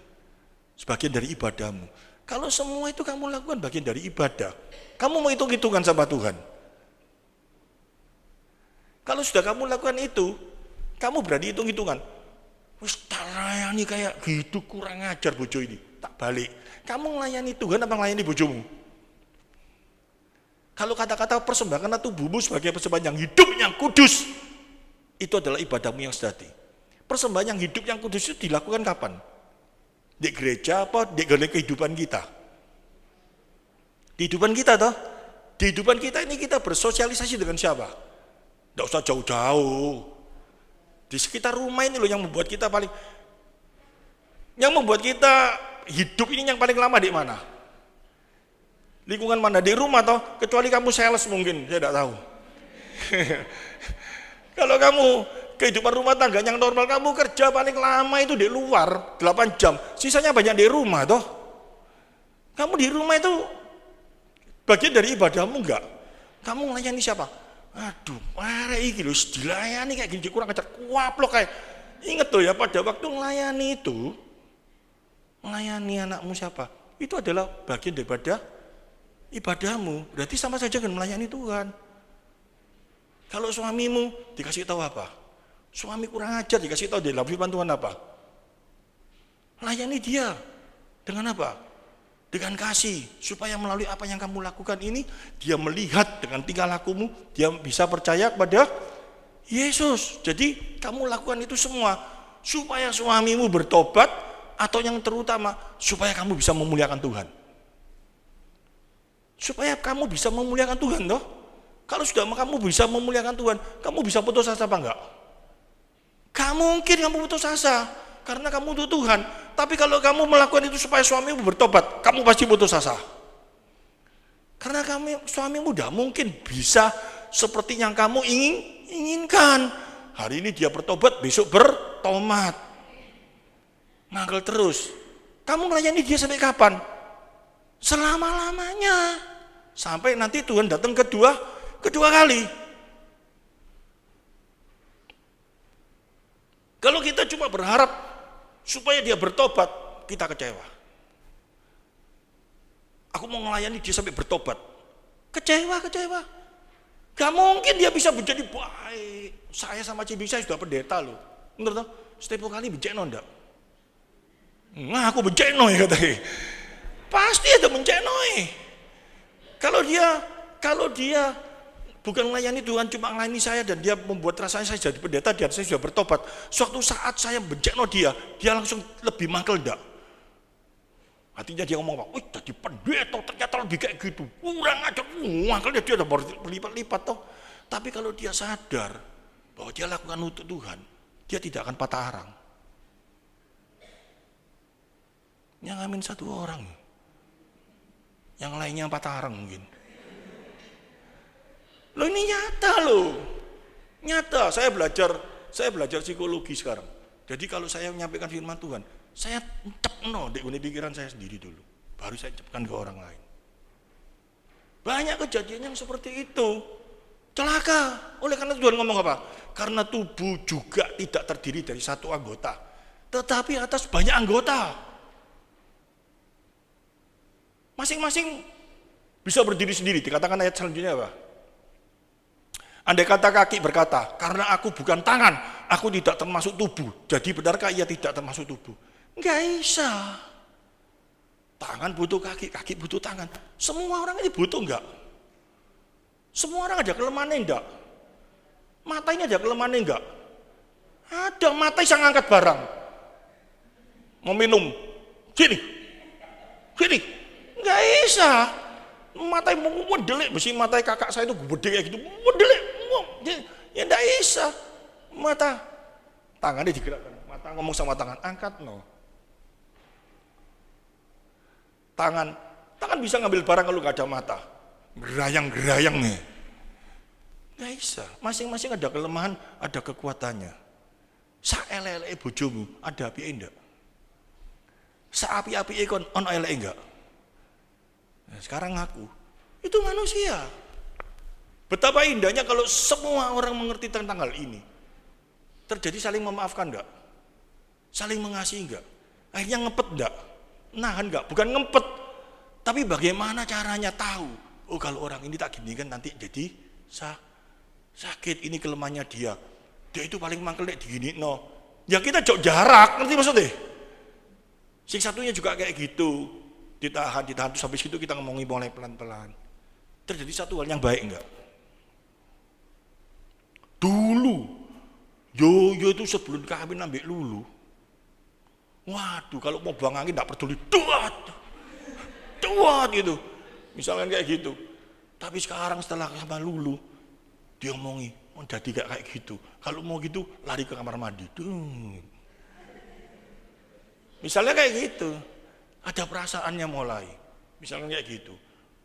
Sebagian dari ibadahmu. Kalau semua itu kamu lakukan bagian dari ibadah, kamu mau hitung-hitungan sama Tuhan. Kalau sudah kamu lakukan itu, kamu berani hitung-hitungan. Wis tak layani kayak gitu, kurang ajar bojo ini. Tak balik. Kamu melayani Tuhan apa melayani bojomu? Kalau kata-kata persembahkan tubuhmu sebagai persembahan yang hidup, yang kudus, itu adalah ibadahmu yang sejati. Persembahan yang hidup, yang kudus itu dilakukan kapan? Di gereja apa di kehidupan kita? Di kehidupan kita toh? Di kehidupan kita ini kita bersosialisasi dengan siapa? Tidak usah jauh-jauh. Di sekitar rumah ini loh yang membuat kita yang membuat kita hidup ini yang paling lama di mana? Lingkungan mana? Di rumah toh? Kecuali kamu sales mungkin, saya tidak tahu. Kalau kamu kehidupan rumah tangga yang normal, kamu kerja paling lama itu di luar 8 jam, sisanya banyak di rumah toh. Kamu di rumah itu bagian dari ibadahmu enggak? Kamu melayani siapa? Aduh, marah iki lho, dilayani kayak gini kurang ajar, kuaplok kayak. Ingat tuh ya, pada waktu melayani itu, melayani anakmu siapa? Itu adalah bagian daripada ibadahmu. Berarti sama saja dengan melayani Tuhan. Kalau suamimu dikasih tahu apa? Suami kurang ajar dikasih tahu di dalam firman Tuhan apa? Layani dia. Dengan apa? Dengan kasih. Supaya melalui apa yang kamu lakukan ini, dia melihat dengan tingkah lakumu, dia bisa percaya kepada Yesus. Jadi kamu lakukan itu semua supaya suamimu bertobat, atau yang terutama supaya kamu bisa memuliakan Tuhan. Supaya kamu bisa memuliakan Tuhan toh. Kalau sudah kamu bisa memuliakan Tuhan, kamu bisa putus asa apa enggak? Gak mungkin kamu putus asa karena kamu untuk Tuhan. Tapi kalau kamu melakukan itu supaya suamimu bertobat, kamu pasti putus asa. Karena suamimu tidak mungkin bisa seperti yang kamu inginkan. Hari ini dia bertobat, besok bertomat. Mangkel terus. Kamu melayani dia sampai kapan? Selama-lamanya. Sampai nanti Tuhan datang kedua kali. Kalau kita cuma berharap supaya dia bertobat, kita kecewa. Aku mau melayani dia sampai bertobat. Kecewa. Gak mungkin dia bisa menjadi baik. Saya sama Cibi saya sudah pendeta loh. Menurut lo, setiap kali bencana enggak? Nah, aku bencana ya katanya. Pasti ada bencana. Kalau dia bukan melayani Tuhan, cuma melayani saya dan dia membuat rasanya saya jadi pendeta dan saya sudah bertobat. Suatu saat saya bencana dia langsung lebih mangkel enggak? Artinya dia ngomong apa? Wih, jadi pendeta ternyata lebih kayak gitu. Kurang aja, mangkelnya dia udah berlipat-lipat toh. Tapi kalau dia sadar bahwa dia lakukan untuk Tuhan, dia tidak akan patah arang. Yang amin satu orang, yang lainnya patah arang mungkin. Loh ini nyata loh, nyata. Saya belajar psikologi sekarang. Jadi kalau saya menyampaikan firman Tuhan, saya cepno di pikiran saya sendiri dulu, baru saya cepkan ke orang lain. Banyak kejadian yang seperti itu. Celaka. Oleh karena Tuhan ngomong apa? Karena tubuh juga tidak terdiri dari satu anggota, tetapi atas banyak anggota. Masing-masing bisa berdiri sendiri. Dikatakan ayat selanjutnya apa? Andai kata kaki berkata, karena aku bukan tangan, aku tidak termasuk tubuh. Jadi benarkah ia tidak termasuk tubuh? Enggak bisa. Tangan butuh kaki, kaki butuh tangan. Semua orang ini butuh enggak? Semua orang ada kelemahannya enggak? Mata ini ada kelemahannya enggak? Ada. Mata yang ngangkat barang. Mau minum, sini. Enggak bisa. Mata yang mau mendelik, mesti mata kakak saya itu gede kayak gitu, mendelik. Ya enggak bisa. Mata, tangannya digerakkan. Mata ngomong sama tangan, angkat no. Tangan bisa ngambil barang kalau nggak ada mata. Gerayang nih. Nggak bisa. Masing-masing ada kelemahan, ada kekuatannya. Saelele bojomu ada api enggak? Saapi-api ikon ono elek enggak? Nah, sekarang aku itu manusia. Betapa indahnya kalau semua orang mengerti tentang hal ini. Terjadi saling memaafkan enggak? Saling mengasihi enggak? Akhirnya ngempet enggak? Nahan enggak? Bukan ngempet, tapi bagaimana caranya tahu? Oh kalau orang ini tak gini kan nanti jadi sakit. Ini kelemahannya dia. Dia itu paling mangkel dek digini no. Ya kita jauh jarak, ngerti maksudnya? Sing satunya juga kayak gitu. Ditahan terus sampai situ kita ngomongin mulai pelan-pelan. Terjadi satu hal yang baik enggak? Dulu Yoyo itu sebelum kawin ambek Lulu. Waduh, kalau mau buang angin enggak peduli, duat gitu. Misalkan kayak gitu. Tapi sekarang setelah sama Lulu, dia ngomongi, mau jadi kayak gitu. Kalau mau gitu, lari ke kamar mandi. Misalnya kayak gitu. Ada perasaannya mulai. Misalnya kayak gitu.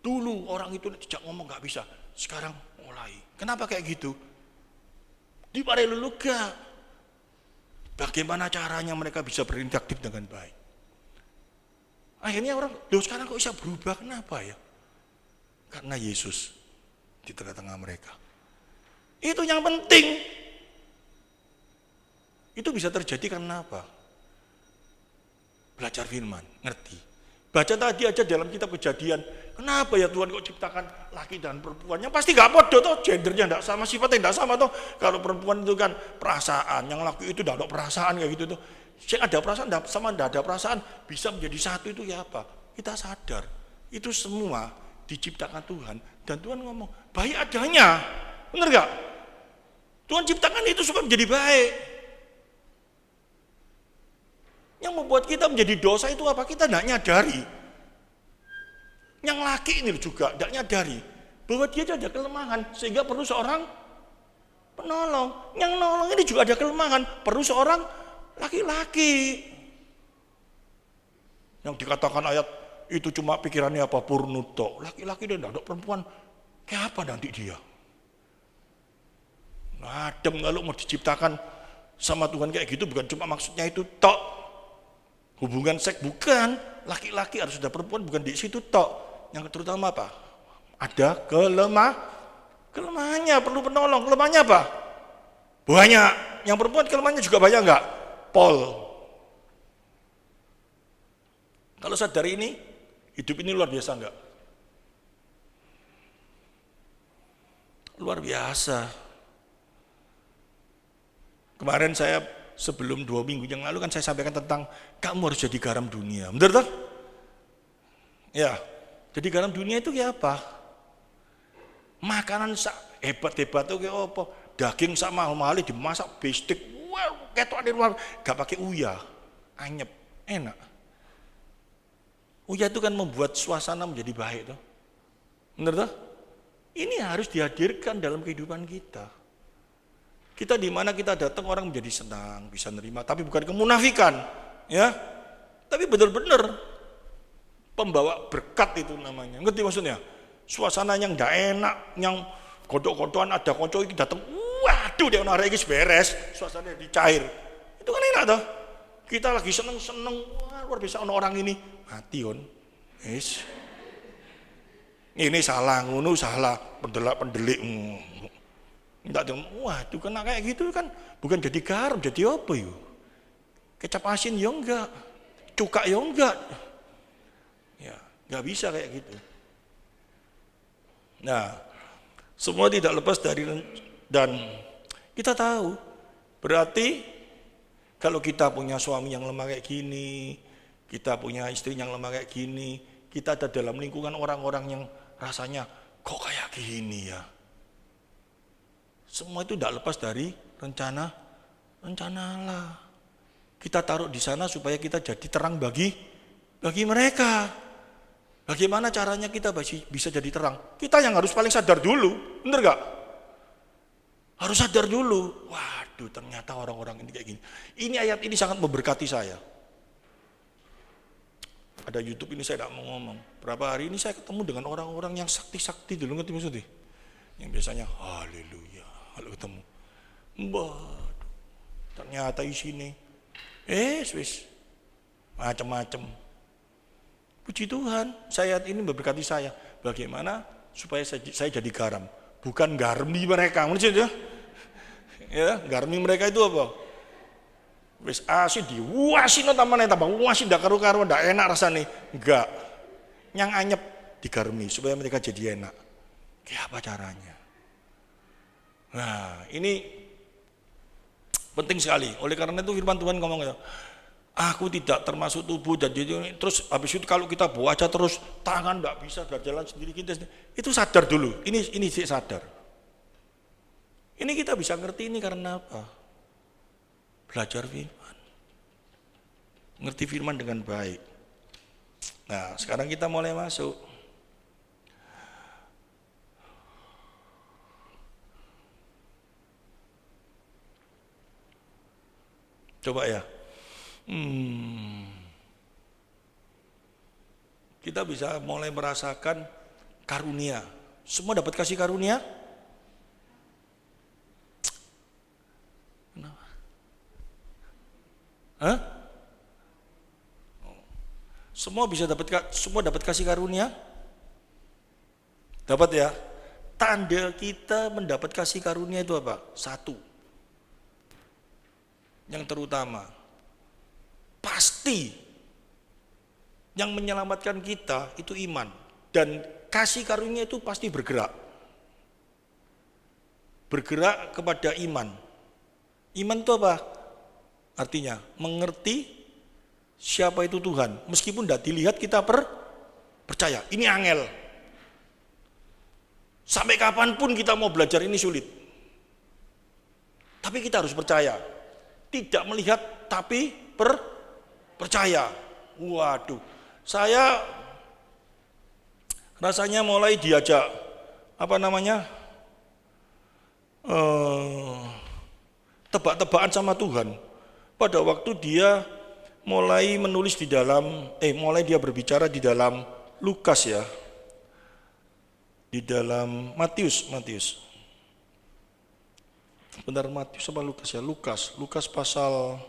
Dulu orang itu tidak ngomong nggak bisa. Sekarang mulai. Kenapa kayak gitu? Di pada Lulu gak. Bagaimana caranya mereka bisa berinteraktif dengan baik? Akhirnya orang, loh sekarang kok bisa berubah? Kenapa ya? Karena Yesus di tengah-tengah mereka. Itu yang penting. Itu bisa terjadi karena apa? Belajar firman, ngerti. Baca tadi aja dalam kitab Kejadian, kenapa ya Tuhan kok ciptakan laki dan perempuannya? Pasti gak podo toh, gendernya enggak sama, sifatnya enggak sama toh. Kalau perempuan itu kan perasaan, yang laki itu enggak ada perasaan kayak gitu toh. Yang ada perasaan sama enggak ada perasaan bisa menjadi satu itu ya apa? Kita sadar. Itu semua diciptakan Tuhan dan Tuhan ngomong, baik adanya. Benar enggak? Tuhan ciptakan itu supaya menjadi baik. Yang membuat kita menjadi dosa itu apa? Kita tidak nyadari. Yang laki ini juga tidak nyadari bahwa dia ada kelemahan sehingga perlu seorang penolong. Yang nolong ini juga ada kelemahan, perlu seorang laki-laki. Yang dikatakan ayat itu cuma pikirannya apa? Purnuto. Laki-laki dia tidak ada perempuan. Kayak apa nanti dia? Adem kalau mau diciptakan sama Tuhan kayak gitu bukan cuma maksudnya itu tok. Hubungan seks bukan, laki-laki harus ada perempuan bukan di situ tok. Yang terutama apa? Ada kelemahannya, perlu penolong. Kelemahannya apa? Banyak. Yang perempuan kelemahannya juga banyak enggak? Pol. Kalau sadar ini, hidup ini luar biasa enggak? Luar biasa. Kemarin saya sebelum 2 minggu yang lalu kan saya sampaikan tentang kamu harus jadi garam dunia. Benar tak? Ya, jadi garam dunia itu kayak apa? Makanan hebat-hebat itu kayak apa? Daging sak mahal-mahal dimasak bestik, wah ketok di luar, gak pakai uyah, anyep, enak. Uyah itu kan membuat suasana menjadi baik tuh. Benar tak? Ini harus dihadirkan dalam kehidupan kita. Kita di mana kita datang orang menjadi senang, bisa nerima, tapi bukan kemunafikan, ya. Tapi benar-benar pembawa berkat itu namanya. Ngerti maksudnya? Suasana yang tidak enak, yang godok-godokan ada konco iki datang, waduh dia ono arek iki beres, suasana dicair. Itu kan enak toh. Kita lagi seneng-seneng, wah luar biasa ono orang ini, mati on. Wis. Ini salah, ngono salah, pendelak-pendelik. Enggak dong, wah itu kena kayak gitu kan bukan jadi garam, jadi apa yuk? Kecap asin ya enggak, cuka ya enggak, ya enggak bisa kayak gitu. Nah, semua tidak lepas dari, dan kita tahu berarti kalau kita punya suami yang lemah kayak gini, kita punya istri yang lemah kayak gini, kita ada dalam lingkungan orang-orang yang rasanya kok kayak gini ya. Semua itu tidak lepas dari rencana Allah. Kita taruh di sana supaya kita jadi terang bagi mereka. Bagaimana caranya kita bisa jadi terang? Kita yang harus paling sadar dulu, bener gak? Harus sadar dulu. Waduh, ternyata orang-orang ini kayak gini. Ini ayat ini sangat memberkati saya. Ada YouTube ini saya tidak mau ngomong. Berapa hari ini saya ketemu dengan orang-orang yang sakti-sakti dulu, ngerti maksudnya? Yang biasanya haleluya. Kalau ketemu, ternyata isinya, wis, macam-macam. Puji Tuhan, saya ini memberkati saya. Bagaimana supaya saya jadi garam, bukan garmi mereka, maksudnya? Ya, garmi mereka itu apa? Wis asin diwasin tamane tambah wasin ndak karu-karuan, ndak enak rasanya. Enggak. Yang anyep digarmi supaya mereka jadi enak. Kayak apa caranya? Nah, ini penting sekali. Oleh karena itu firman Tuhan ngomong ya, aku tidak termasuk tubuh dan jadi terus habis itu kalau kita baca terus tangan enggak bisa berjalan sendiri kita itu sadar dulu. Ini sih sadar. Ini kita bisa ngerti ini karena apa? Belajar firman. Ngerti firman dengan baik. Nah, sekarang kita mulai masuk. Coba ya. Kita bisa mulai merasakan karunia. Semua dapat kasih karunia? Kenapa? Hah? Semua dapat kasih karunia? Dapat ya? Tanda kita mendapat kasih karunia itu apa? Satu. Yang terutama, pasti yang menyelamatkan kita itu iman, dan kasih karunia itu pasti bergerak kepada iman. Iman itu apa? Artinya mengerti siapa itu Tuhan, meskipun tidak dilihat kita percaya. Ini angel. Sampai kapanpun kita mau belajar ini sulit, tapi kita harus percaya. Tidak melihat tapi percaya. Waduh, saya rasanya mulai diajak tebak-tebakan sama Tuhan. Pada waktu dia mulai menulis di dalam, mulai dia berbicara di dalam Lukas ya, di dalam Matius. Benar Matius apa Lukas ya? Lukas pasal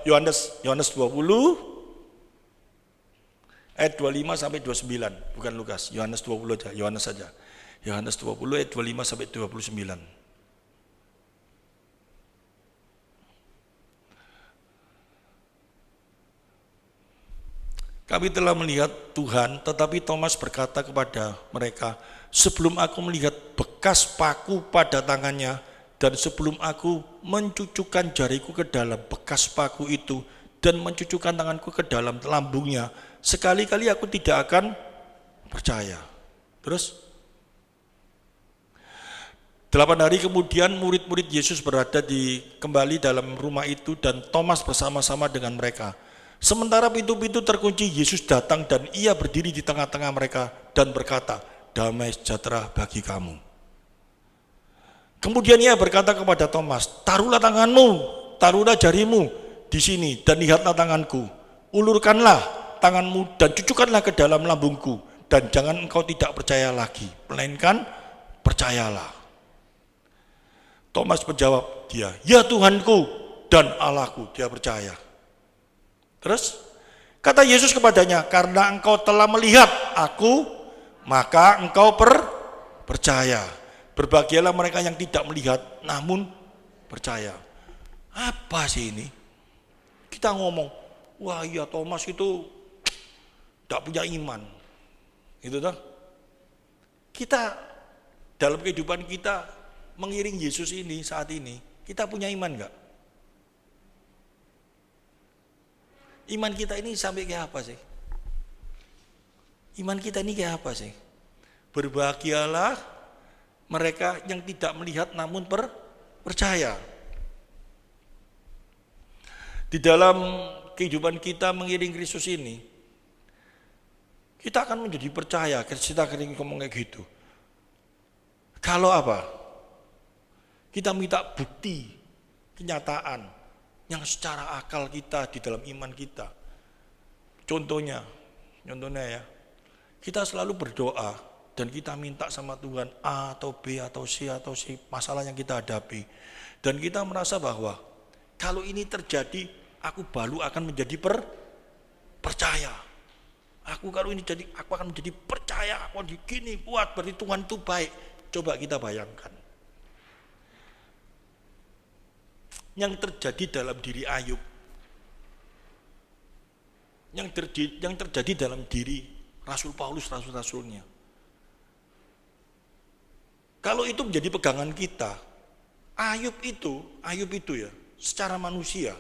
Yohanes 20 ayat 25 sampai 29, bukan Lukas. Yohanes 20 aja, Yohanes saja. Yohanes 20 ayat 25 sampai 29. Kami telah melihat Tuhan, tetapi Thomas berkata kepada mereka, sebelum aku melihat bekas paku pada tangannya, dan sebelum aku mencucukkan jariku ke dalam bekas paku itu, dan mencucukkan tanganku ke dalam lambungnya, sekali-kali aku tidak akan percaya. Terus 8 hari kemudian murid-murid Yesus berada kembali dalam rumah itu, dan Thomas bersama-sama dengan mereka. Sementara pintu-pintu terkunci, Yesus datang dan ia berdiri di tengah-tengah mereka dan berkata, damai sejahtera bagi kamu. Kemudian ia berkata kepada Thomas, taruhlah tanganmu, taruhlah jarimu di sini dan lihatlah tanganku. Ulurkanlah tanganmu dan cucukkanlah ke dalam lambungku, dan jangan engkau tidak percaya lagi, melainkan percayalah. Thomas menjawab dia, ya Tuhanku dan Allahku. Dia percaya. Terus kata Yesus kepadanya, karena engkau telah melihat aku, maka engkau percaya. Berbahagialah mereka yang tidak melihat namun percaya. Apa sih ini? Kita ngomong, wah iya Thomas itu tidak punya iman. Itu toh? Kita dalam kehidupan kita mengiring Yesus ini saat ini, kita punya iman enggak? Iman kita ini sampai kayak apa sih? Iman kita ini kayak apa sih? Berbahagialah mereka yang tidak melihat namun percaya. Di dalam kehidupan kita mengiring Kristus ini, kita akan menjadi percaya. Kita akan ngomong kayak gitu. Kalau apa? Kita minta bukti, kenyataan yang secara akal kita di dalam iman kita. Contohnya ya, kita selalu berdoa dan kita minta sama Tuhan A atau B atau C masalah yang kita hadapi, dan kita merasa bahwa kalau ini terjadi aku baru akan menjadi percaya. Aku kalau ini jadi aku akan menjadi percaya, aku gini kuat, berarti Tuhan itu baik. Coba kita bayangkan yang terjadi dalam diri Ayub, yang terjadi dalam diri Rasul Paulus, rasul-rasulnya. Kalau itu menjadi pegangan kita, Ayub itu ya, secara manusia,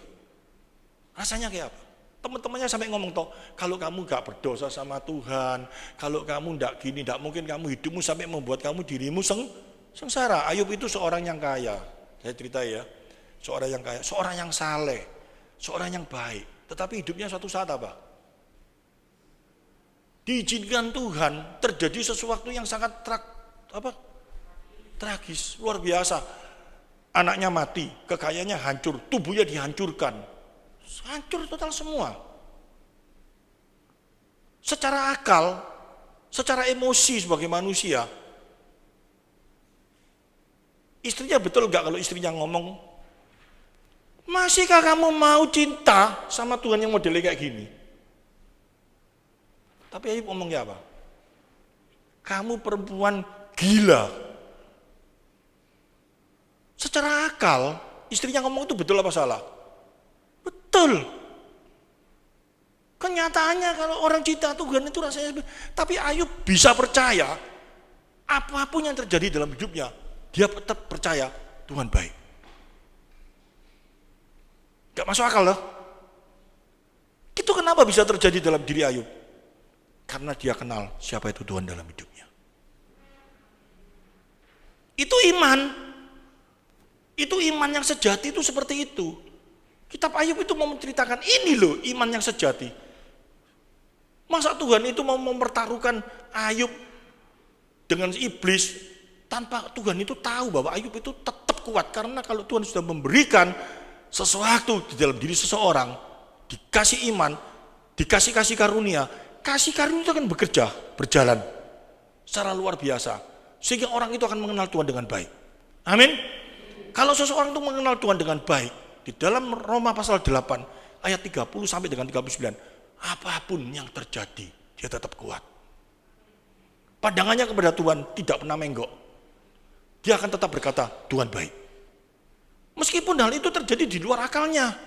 rasanya kayak apa? Teman-temannya sampai ngomong toh, kalau kamu gak berdosa sama Tuhan, kalau kamu ndak gini, ndak mungkin kamu hidupmu sampai membuat kamu dirimu sengsara. Ayub itu seorang yang kaya, saya cerita ya. Seorang yang kaya, seorang yang saleh, seorang yang baik, tetapi hidupnya suatu saat apa? Diizinkan Tuhan terjadi sesuatu yang sangat tragis, luar biasa. Anaknya mati, kekayaannya hancur, tubuhnya dihancurkan, hancur total semua. Secara akal, secara emosi sebagai manusia, istrinya betul gak kalau istrinya ngomong, masihkah kamu mau cinta sama Tuhan yang modelnya kayak gini? Tapi Ayub ngomongnya apa? Kamu perempuan gila. Secara akal, istrinya ngomong itu betul apa salah? Betul. Kenyataannya kalau orang cinta Tuhan itu rasanya, tapi Ayub bisa percaya apapun yang terjadi dalam hidupnya, dia tetap percaya Tuhan baik. Gak masuk akal loh. Itu kenapa bisa terjadi dalam diri Ayub? Karena dia kenal siapa itu Tuhan dalam hidupnya. Itu iman. Itu iman yang sejati itu seperti itu. Kitab Ayub itu mau menceritakan ini loh iman yang sejati. Masa Tuhan itu mau mempertaruhkan Ayub dengan iblis tanpa Tuhan itu tahu bahwa Ayub itu tetap kuat, karena kalau Tuhan sudah memberikan sesuatu di dalam diri seseorang, dikasih iman, dikasih kasih karunia itu akan bekerja, berjalan secara luar biasa, sehingga orang itu akan mengenal Tuhan dengan baik. Amin. Kalau seseorang itu mengenal Tuhan dengan baik, di dalam Roma pasal 8 ayat 30 sampai dengan 39, apapun yang terjadi dia tetap kuat. Pandangannya kepada Tuhan tidak pernah menggok. Dia akan tetap berkata, Tuhan baik. Meskipun hal itu terjadi di luar akalnya.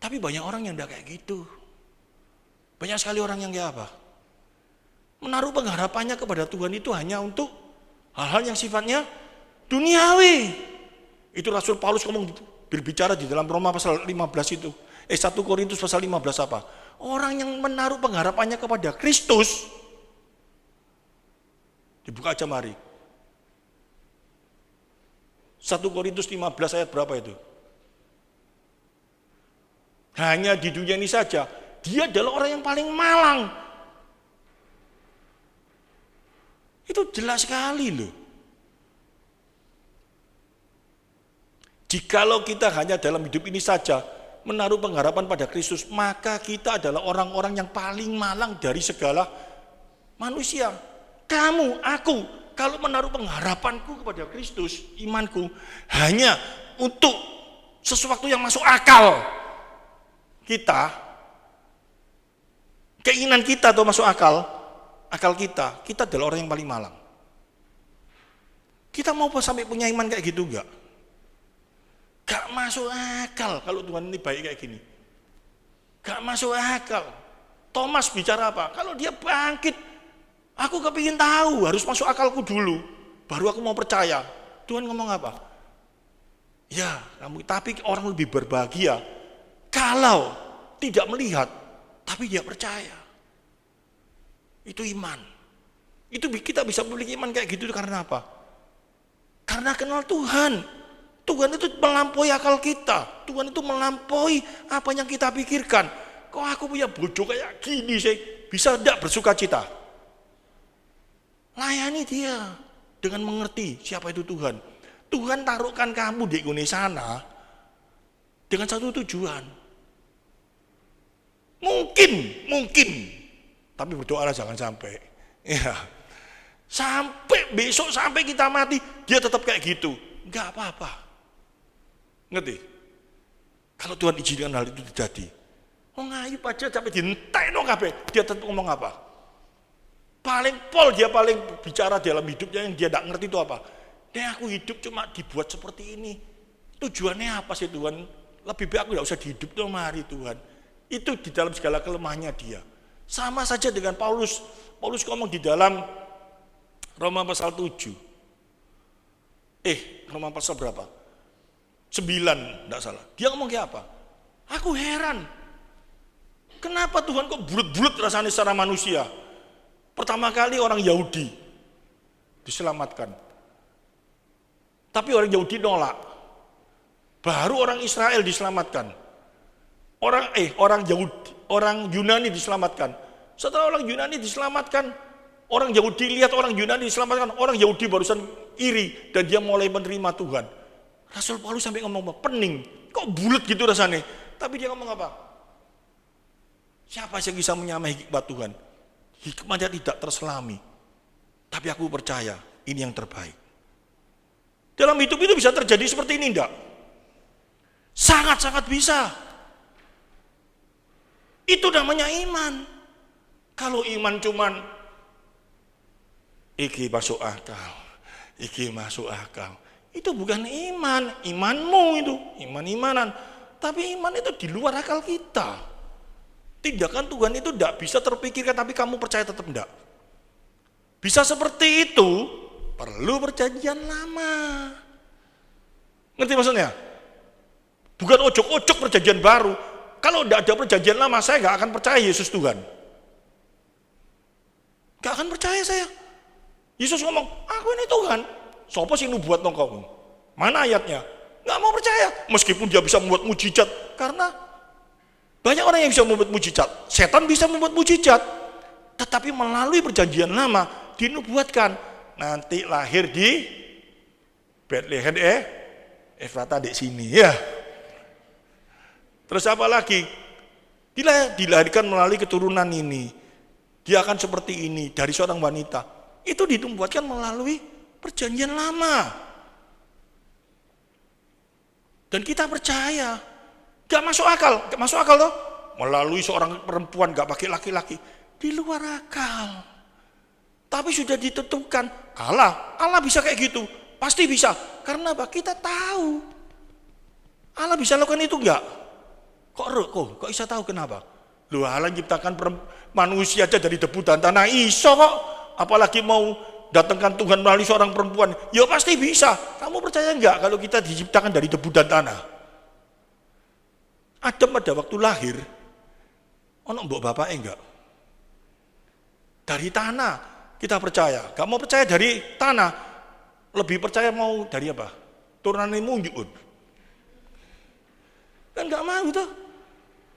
Tapi banyak orang yang tidak kayak gitu. Banyak sekali orang yang kayak apa? Menaruh pengharapannya kepada Tuhan itu hanya untuk hal-hal yang sifatnya duniawi. Itu Rasul Paulus berbicara di dalam Roma pasal 15 itu. 1 Korintus pasal 15 apa? Orang yang menaruh pengharapannya kepada Kristus. Dibuka aja mari. 1 Korintus 15 ayat berapa itu? Hanya di dunia ini saja, dia adalah orang yang paling malang. Itu jelas sekali loh. Jikalau kita hanya dalam hidup ini saja menaruh pengharapan pada Kristus, maka kita adalah orang-orang yang paling malang dari segala manusia. Kamu, aku, kalau menaruh pengharapanku kepada Kristus, imanku, hanya untuk sesuatu yang masuk akal kita, keinginan kita atau masuk akal kita adalah orang yang paling malang. Kita mau sampai punya iman kayak gitu enggak? Gak masuk akal kalau Tuhan ini baik kayak gini. Gak masuk akal. Thomas bicara apa? Kalau dia bangkit, aku kepingin tahu, harus masuk akalku dulu, baru aku mau percaya. Tuhan ngomong apa? Ya, tapi orang lebih berbahagia kalau tidak melihat, tapi dia percaya. Itu iman. Itu kita bisa memiliki iman kayak gitu karena apa? Karena kenal Tuhan. Tuhan itu melampaui akal kita. Tuhan itu melampaui apa yang kita pikirkan. Kok aku punya bodoh kayak gini sih? Bisa tidak bersuka cita? Layani dia dengan mengerti siapa itu Tuhan. Tuhan taruhkan kamu di Indonesia sana dengan satu tujuan. Mungkin, tapi berdoalah jangan sampai. Ya, sampai besok, sampai kita mati, dia tetap kayak gitu. Enggak apa-apa. Ngerti? Kalau Tuhan izinkan hal itu terjadi, Ayub aja sampai dientek no kabeh, dia tetap ngomong apa? Dia paling bicara dalam hidupnya yang dia tidak ngerti itu apa? Aku hidup cuma dibuat seperti ini. Tujuannya apa sih Tuhan? Lebih baik aku tidak usah dihidup dong, mari Tuhan. Itu di dalam segala kelemahannya dia. Sama saja dengan Paulus. Paulus ngomong di dalam Roma pasal 7. Roma pasal berapa? 9, tidak salah. Dia ngomong kayak apa? Aku heran. Kenapa Tuhan kok bulut-bulut rasanya secara manusia? Pertama kali orang Yahudi diselamatkan. Tapi orang Yahudi nolak. Baru orang Israel diselamatkan. Orang Yunani diselamatkan. Setelah orang Yunani diselamatkan, orang Yahudi lihat orang Yunani diselamatkan, orang Yahudi barusan iri dan dia mulai menerima Tuhan. Rasul Paulus sampai ngomong, pening, kok bulat gitu rasanya. Tapi dia ngomong apa? Siapa yang bisa menyamai hikmat Tuhan? Hikmatnya tidak terselami. Tapi aku percaya ini yang terbaik. Dalam hidup itu bisa terjadi seperti ini enggak? Sangat-sangat bisa. Itu namanya iman. Kalau iman cuman iki masuk akal, iki masuk akal, itu bukan iman. Imanmu itu, iman-imanan. Tapi iman itu di luar akal kita. Tindakan Tuhan itu tidak bisa terpikirkan, tapi kamu percaya tetap enggak. Bisa seperti itu, perlu perjanjian lama. Ngerti maksudnya? Bukan ojok-ojok perjanjian baru. Kalau tidak ada perjanjian lama, saya nggak akan percaya Yesus Tuhan. Nggak akan percaya saya. Yesus ngomong, aku ini Tuhan. Sopo sih nubuat nongkong? Mana ayatnya? Nggak mau percaya. Meskipun dia bisa membuat mujizat, karena banyak orang yang bisa membuat mujizat. Setan bisa membuat mujizat, tetapi melalui perjanjian lama dinubuatkan nanti lahir di Bethlehem Efrata di sini ya. Terus apa lagi? Dilahirkan melalui keturunan ini. Dia akan seperti ini dari seorang wanita. Itu dinubuatkan melalui perjanjian lama. Dan kita percaya. Gak masuk akal loh. Melalui seorang perempuan gak pakai laki-laki. Di luar akal. Tapi sudah ditentukan. Allah bisa kayak gitu. Pasti bisa. Karena apa? Kita tahu. Allah bisa lakukan itu enggak? Kok bisa tahu kenapa? Loh, Allah menciptakan manusia aja dari debu dan tanah. Iso kok. Apalagi mau datangkan Tuhan melalui seorang perempuan. Ya pasti bisa. Kamu percaya enggak kalau kita diciptakan dari debu dan tanah? Adam pada waktu lahir, ono mbok bapaknya enggak? Dari tanah kita percaya. Gak mau percaya dari tanah, lebih percaya mau dari apa? Turunannya munjud. Kan gak mau tuh.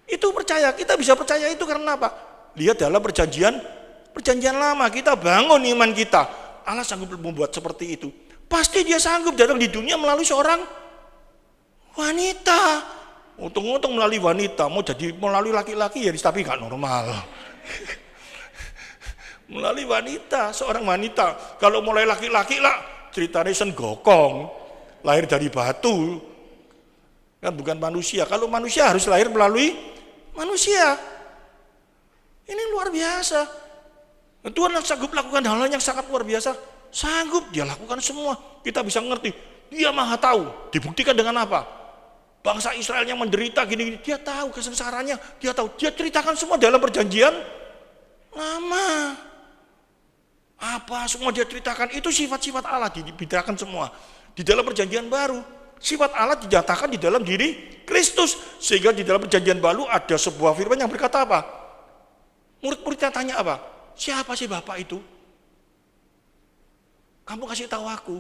Itu percaya, kita bisa percaya itu karena apa? Lihat dalam perjanjian lama, kita bangun iman kita. Allah sanggup membuat seperti itu. Pasti dia sanggup datang di dunia melalui seorang wanita. Untung-untung melalui wanita, mau jadi melalui laki-laki ya tapi gak normal. Melalui wanita, seorang wanita. Kalau mulai laki-laki lah, ceritanya senggokong, lahir dari batu, kan bukan manusia. Kalau manusia harus lahir melalui manusia. Ini luar biasa. Tuhan sanggup lakukan hal yang sangat luar biasa. Sanggup, dia lakukan semua. Kita bisa ngerti, dia maha tahu. Dibuktikan dengan apa? Bangsa Israel yang menderita gini-gini, dia tahu kesengsaranya, dia tahu. Dia ceritakan semua dalam perjanjian lama. Apa semua dia ceritakan, itu sifat-sifat Allah dibicarakan semua. Di dalam perjanjian baru, sifat Allah dinyatakan di dalam diri Kristus. Sehingga di dalam perjanjian baru ada sebuah firman yang berkata apa? Murid-muridnya tanya apa? Siapa sih Bapak itu? Kamu kasih tahu aku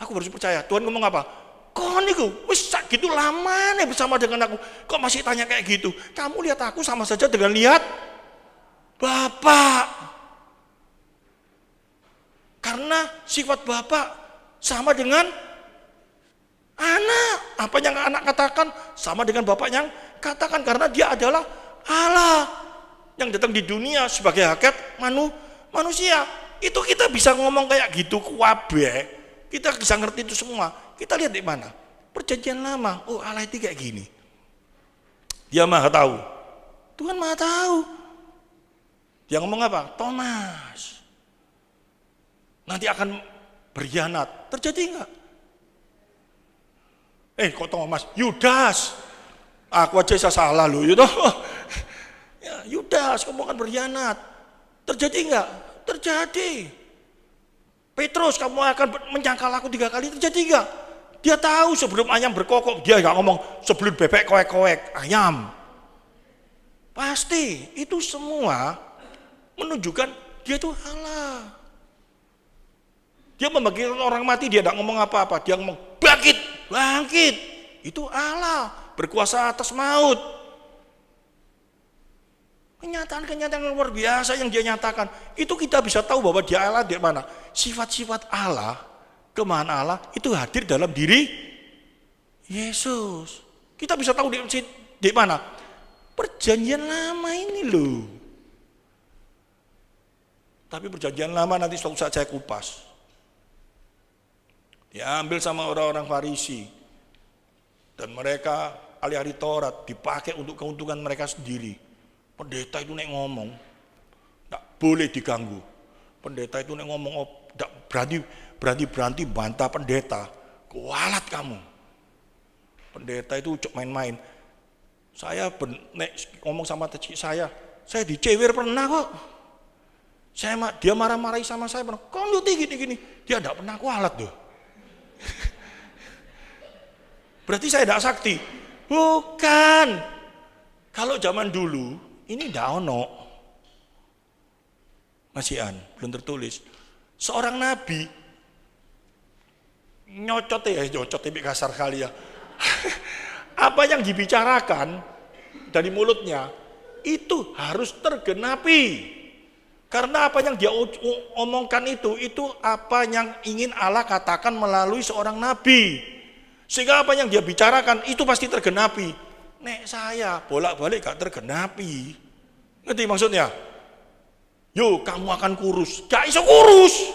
baru percaya. Tuhan ngomong apa? Kok niku wis gitu lama nih bersama dengan aku, kok masih tanya kayak gitu? Kamu lihat aku sama saja dengan lihat Bapak. Karena sifat Bapak sama dengan anak. Apa yang anak katakan sama dengan Bapak yang katakan, karena dia adalah Allah yang datang di dunia sebagai hakikat manusia. Itu kita bisa ngomong kayak gitu kuabe. Kita bisa ngerti itu semua. Kita lihat di mana? Perjanjian lama. Oh, Allah itu kayak gini. Dia maha tahu. Tuhan maha tahu. Dia ngomong apa? Thomas, nanti akan berkhianat. Terjadi enggak? Kok Thomas? Yudas. Aku aja bisa salah loh, gitu. Ya, Yudas, kamu akan berkhianat. Terjadi enggak? Terjadi. Petrus, kamu akan menyangkal aku 3 kali. Terjadi enggak? Dia tahu sebelum ayam berkokok. Dia enggak ngomong sebelum bebek koek-koek, ayam. Pasti itu semua menunjukkan dia itu Allah. Dia membangkitkan orang mati, dia tidak ngomong apa-apa. Dia ngomong bangkit. Itu Allah, berkuasa atas maut. Kenyataan-kenyataan yang luar biasa yang dia nyatakan. Itu kita bisa tahu bahwa dia Allah di mana. Sifat-sifat Allah, kemana Allah, itu hadir dalam diri Yesus. Kita bisa tahu di mana. Perjanjian lama ini loh. Tapi perjanjian lama nanti suatu saat saya kupas. Diambil sama orang-orang Farisi. Dan mereka ahli-ahli Taurat dipakai untuk keuntungan mereka sendiri. Pendeta itu nek ngomong, tidak boleh diganggu. Pendeta itu nek ngomong, tidak berani bantah pendeta. Kualat kamu. Pendeta itu cok main-main. Saya nek ngomong sama tecik saya dicewer pernah kok. Dia marah-marahi sama saya pernah. Kok nuti gini-gini? Dia tidak pernah kualat tuh. Berarti saya tidak sakti? Bukan. Kalau zaman dulu ini tidak ono. Masihan, belum tertulis. Seorang nabi nyocot kasar kali ya. Apa yang dibicarakan dari mulutnya itu harus tergenapi. Karena apa yang dia omongkan itu apa yang ingin Allah katakan melalui seorang nabi. Sehingga apa yang dia bicarakan itu pasti tergenapi. Nek saya bolak-balik gak tergenapi. Ngerti maksudnya? Yo, kamu akan kurus. Gak iso kurus.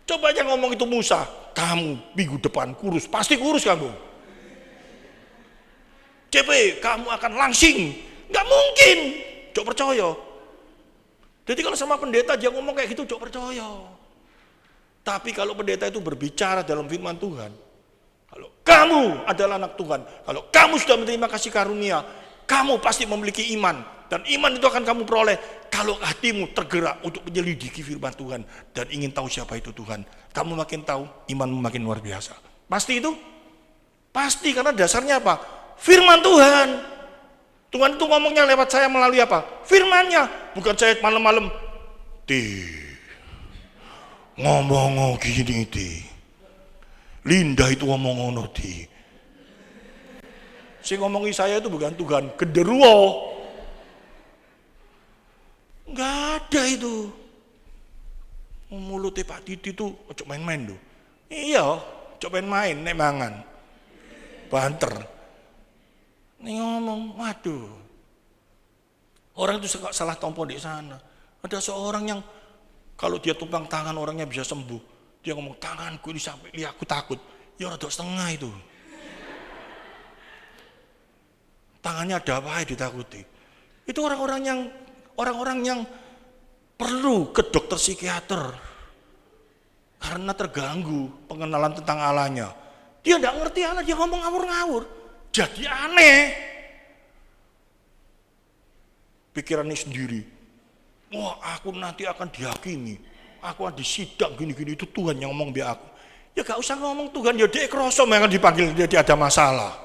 Coba aja ngomong itu Musa. kamu minggu depan kurus, pasti kurus kamu. CP, kamu akan langsing. Nggak mungkin. Cok percaya. Jadi kalau sama pendeta dia ngomong kayak gitu, cok percaya. Tapi kalau pendeta itu berbicara dalam firman Tuhan, kalau kamu adalah anak Tuhan, kalau kamu sudah menerima kasih karunia, kamu pasti memiliki iman. Dan iman itu akan kamu peroleh kalau hatimu tergerak untuk menyelidiki firman Tuhan dan ingin tahu siapa itu Tuhan. Kamu makin tahu, imanmu makin luar biasa. Pasti itu? Pasti, karena dasarnya apa? Firman Tuhan. Tuhan itu ngomongnya lewat saya melalui apa? Firman-Nya. Bukan saya malam-malam ngomong gini ti. Linda itu ngomong ngono ti. Si ngomongi saya itu bukan Tuhan, genderuwo. Enggak ada itu. Mulutnya Pak Titi itu ojo main-main tuh. Iya, ojo main-main nek mangan. Banter. Nih ngomong, waduh. Orang itu salah tompo di sana. Ada seorang yang kalau dia tumpang tangan orangnya bisa sembuh. Dia ngomong tanganku ini sampai aku takut. Ya rada setengah itu. Tangannya ada apa ya ditakuti. Itu orang-orang yang perlu ke dokter psikiater karena terganggu pengenalan tentang Allahnya. Dia tidak ngerti Allah, dia ngomong ngawur-ngawur. Jadi aneh. Pikirannya sendiri. Wah, aku nanti akan dihakimi. Aku akan disidang gini-gini, itu Tuhan yang ngomong biar aku. Ya gak usah ngomong Tuhan, ya dia krosom yang akan dipanggil, dia ada masalah.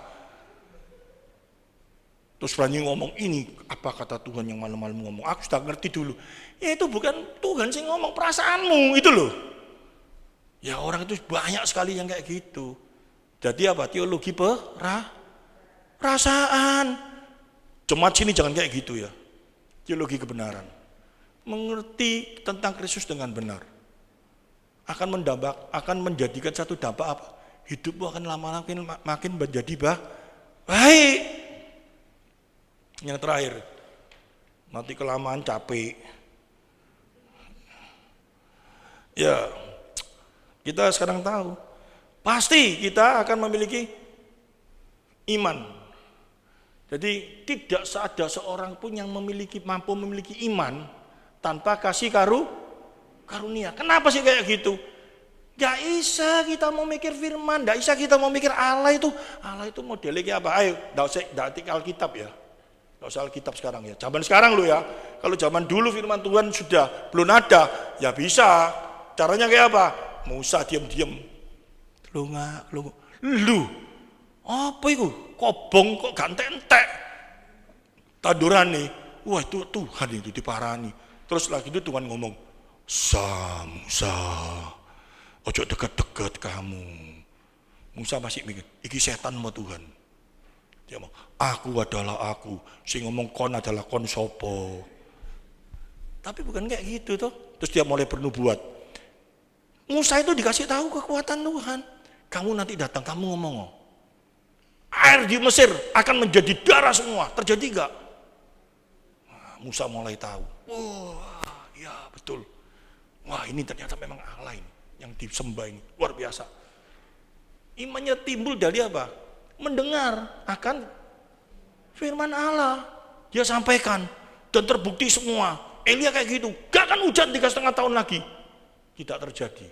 Terus berani ngomong ini, apa kata Tuhan yang malam-malam ngomong, aku sudah ngerti dulu. Ya itu bukan Tuhan sih ngomong, perasaanmu, itu loh. Ya orang itu banyak sekali yang kayak gitu. Jadi apa, teologi perasaan. Jemaat sini jangan kayak gitu ya. Teologi kebenaran. Mengerti tentang Kristus dengan benar akan menjadikan satu dampak apa? Hidupmu akan lama-lama makin menjadi baik. Yang terakhir, nanti kelamaan capek. Ya, kita sekarang tahu pasti kita akan memiliki iman. Jadi tidak ada seorang pun yang mampu memiliki iman tanpa kasih karunia. Kenapa sih kayak gitu? Gak bisa kita mau mikir firman, gak bisa kita mau mikir Allah itu modelnya kayak apa? Ayo, gak Alkitab ya. Gak usah Alkitab sekarang ya. Zaman sekarang lo ya. Kalau zaman dulu firman Tuhan sudah belum ada, ya bisa. Caranya kayak apa? Musa diam-diam. Lu. Apa itu? Kobong kok gantek-entek. Tandurane. Wah, itu Tuhan itu diparani. Terus lagi itu Tuhan ngomong, Musa, ojo deket-deket kamu. Musa masih mikir, iki setan sama Tuhan. Dia ngomong, aku adalah aku. Si ngomong kon adalah kon sopo. Tapi bukan kayak gitu toh. Terus dia mulai bernubuat. Musa itu dikasih tahu kekuatan Tuhan. Kamu nanti datang, kamu ngomong, air di Mesir akan menjadi darah semua. Terjadi enggak? Musa mulai tahu. Wah, ya betul. Wah, ini ternyata memang Allah ini yang disembah ini. Luar biasa. Imannya timbul dari apa? Mendengar akan firman Allah. Dia sampaikan dan terbukti semua. Elia kayak gitu. Gak akan hujan 3,5 tahun lagi. Tidak terjadi.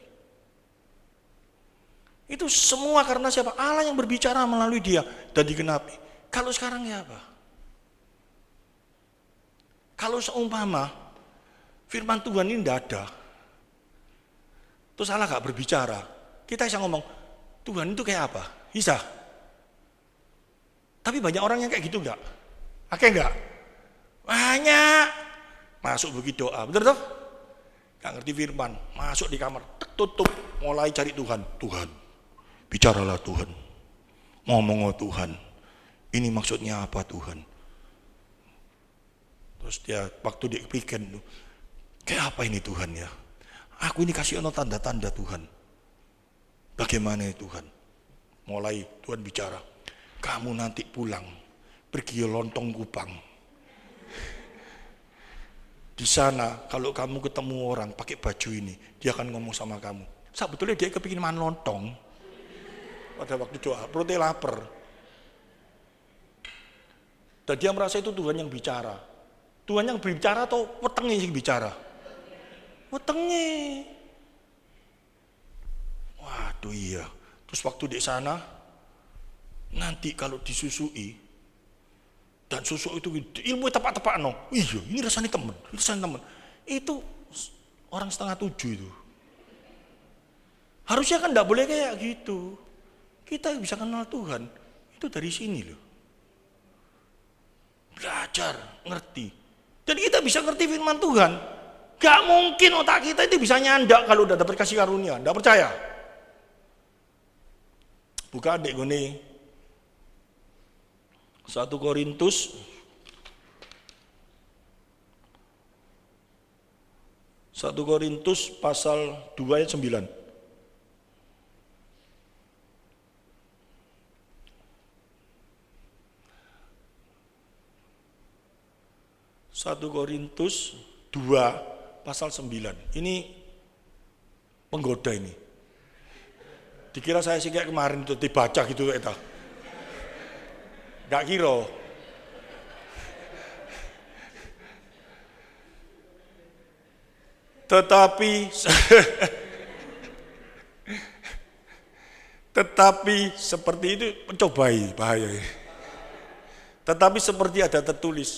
Itu semua karena siapa? Allah yang berbicara melalui dia dan digenapi. Kalau sekarang ya apa? Kalau seumpama firman Tuhan ini tidak ada, terus Allah gak berbicara, kita bisa ngomong, Tuhan itu kayak apa? Bisa. Tapi banyak orang yang kayak gitu enggak? Oke enggak? Banyak. Masuk begitu doa, betul toh? Gak ngerti firman, masuk di kamar, tutup, mulai cari Tuhan. Tuhan, bicaralah Tuhan. Ngomong Tuhan, ini maksudnya apa Tuhan? Terus dia waktu dia pikir, kayak apa ini Tuhan ya? Aku ini kasih tanda-tanda Tuhan. Bagaimana ya Tuhan? Mulai Tuhan bicara, kamu nanti pulang, pergi lontong Kupang. Di sana kalau kamu ketemu orang pakai baju ini, dia akan ngomong sama kamu, Sebetulnya dia kepingin makan lontong. Pada waktu doa, perutnya lapar. Dan dia merasa itu Tuhan yang bicara. Tuhan yang berbicara atau wetenge yang bicara? Wetenge. Waduh iya. Terus waktu di sana, nanti kalau disusui, dan susu itu ilmu tepak-tepak no. Iya, ini rasanya temen, Itu orang 6:30 itu. Harusnya kan enggak boleh kayak gitu. Kita bisa kenal Tuhan, itu dari sini loh. Belajar, ngerti. Dan kita bisa ngerti firman Tuhan. Gak mungkin otak kita itu bisa nyandak kalau udah dapat kasih karunia. Enggak percaya? Buka adik gini. 1 Korintus 1 Korintus pasal 2 ayat 9. 1 Korintus 2 pasal 9. Ini penggoda ini. Dikira saya sih kayak kemarin itu dibaca gitu eta. Gak kira. Tetapi seperti itu mencobai bahaya. Tetapi seperti ada tertulis,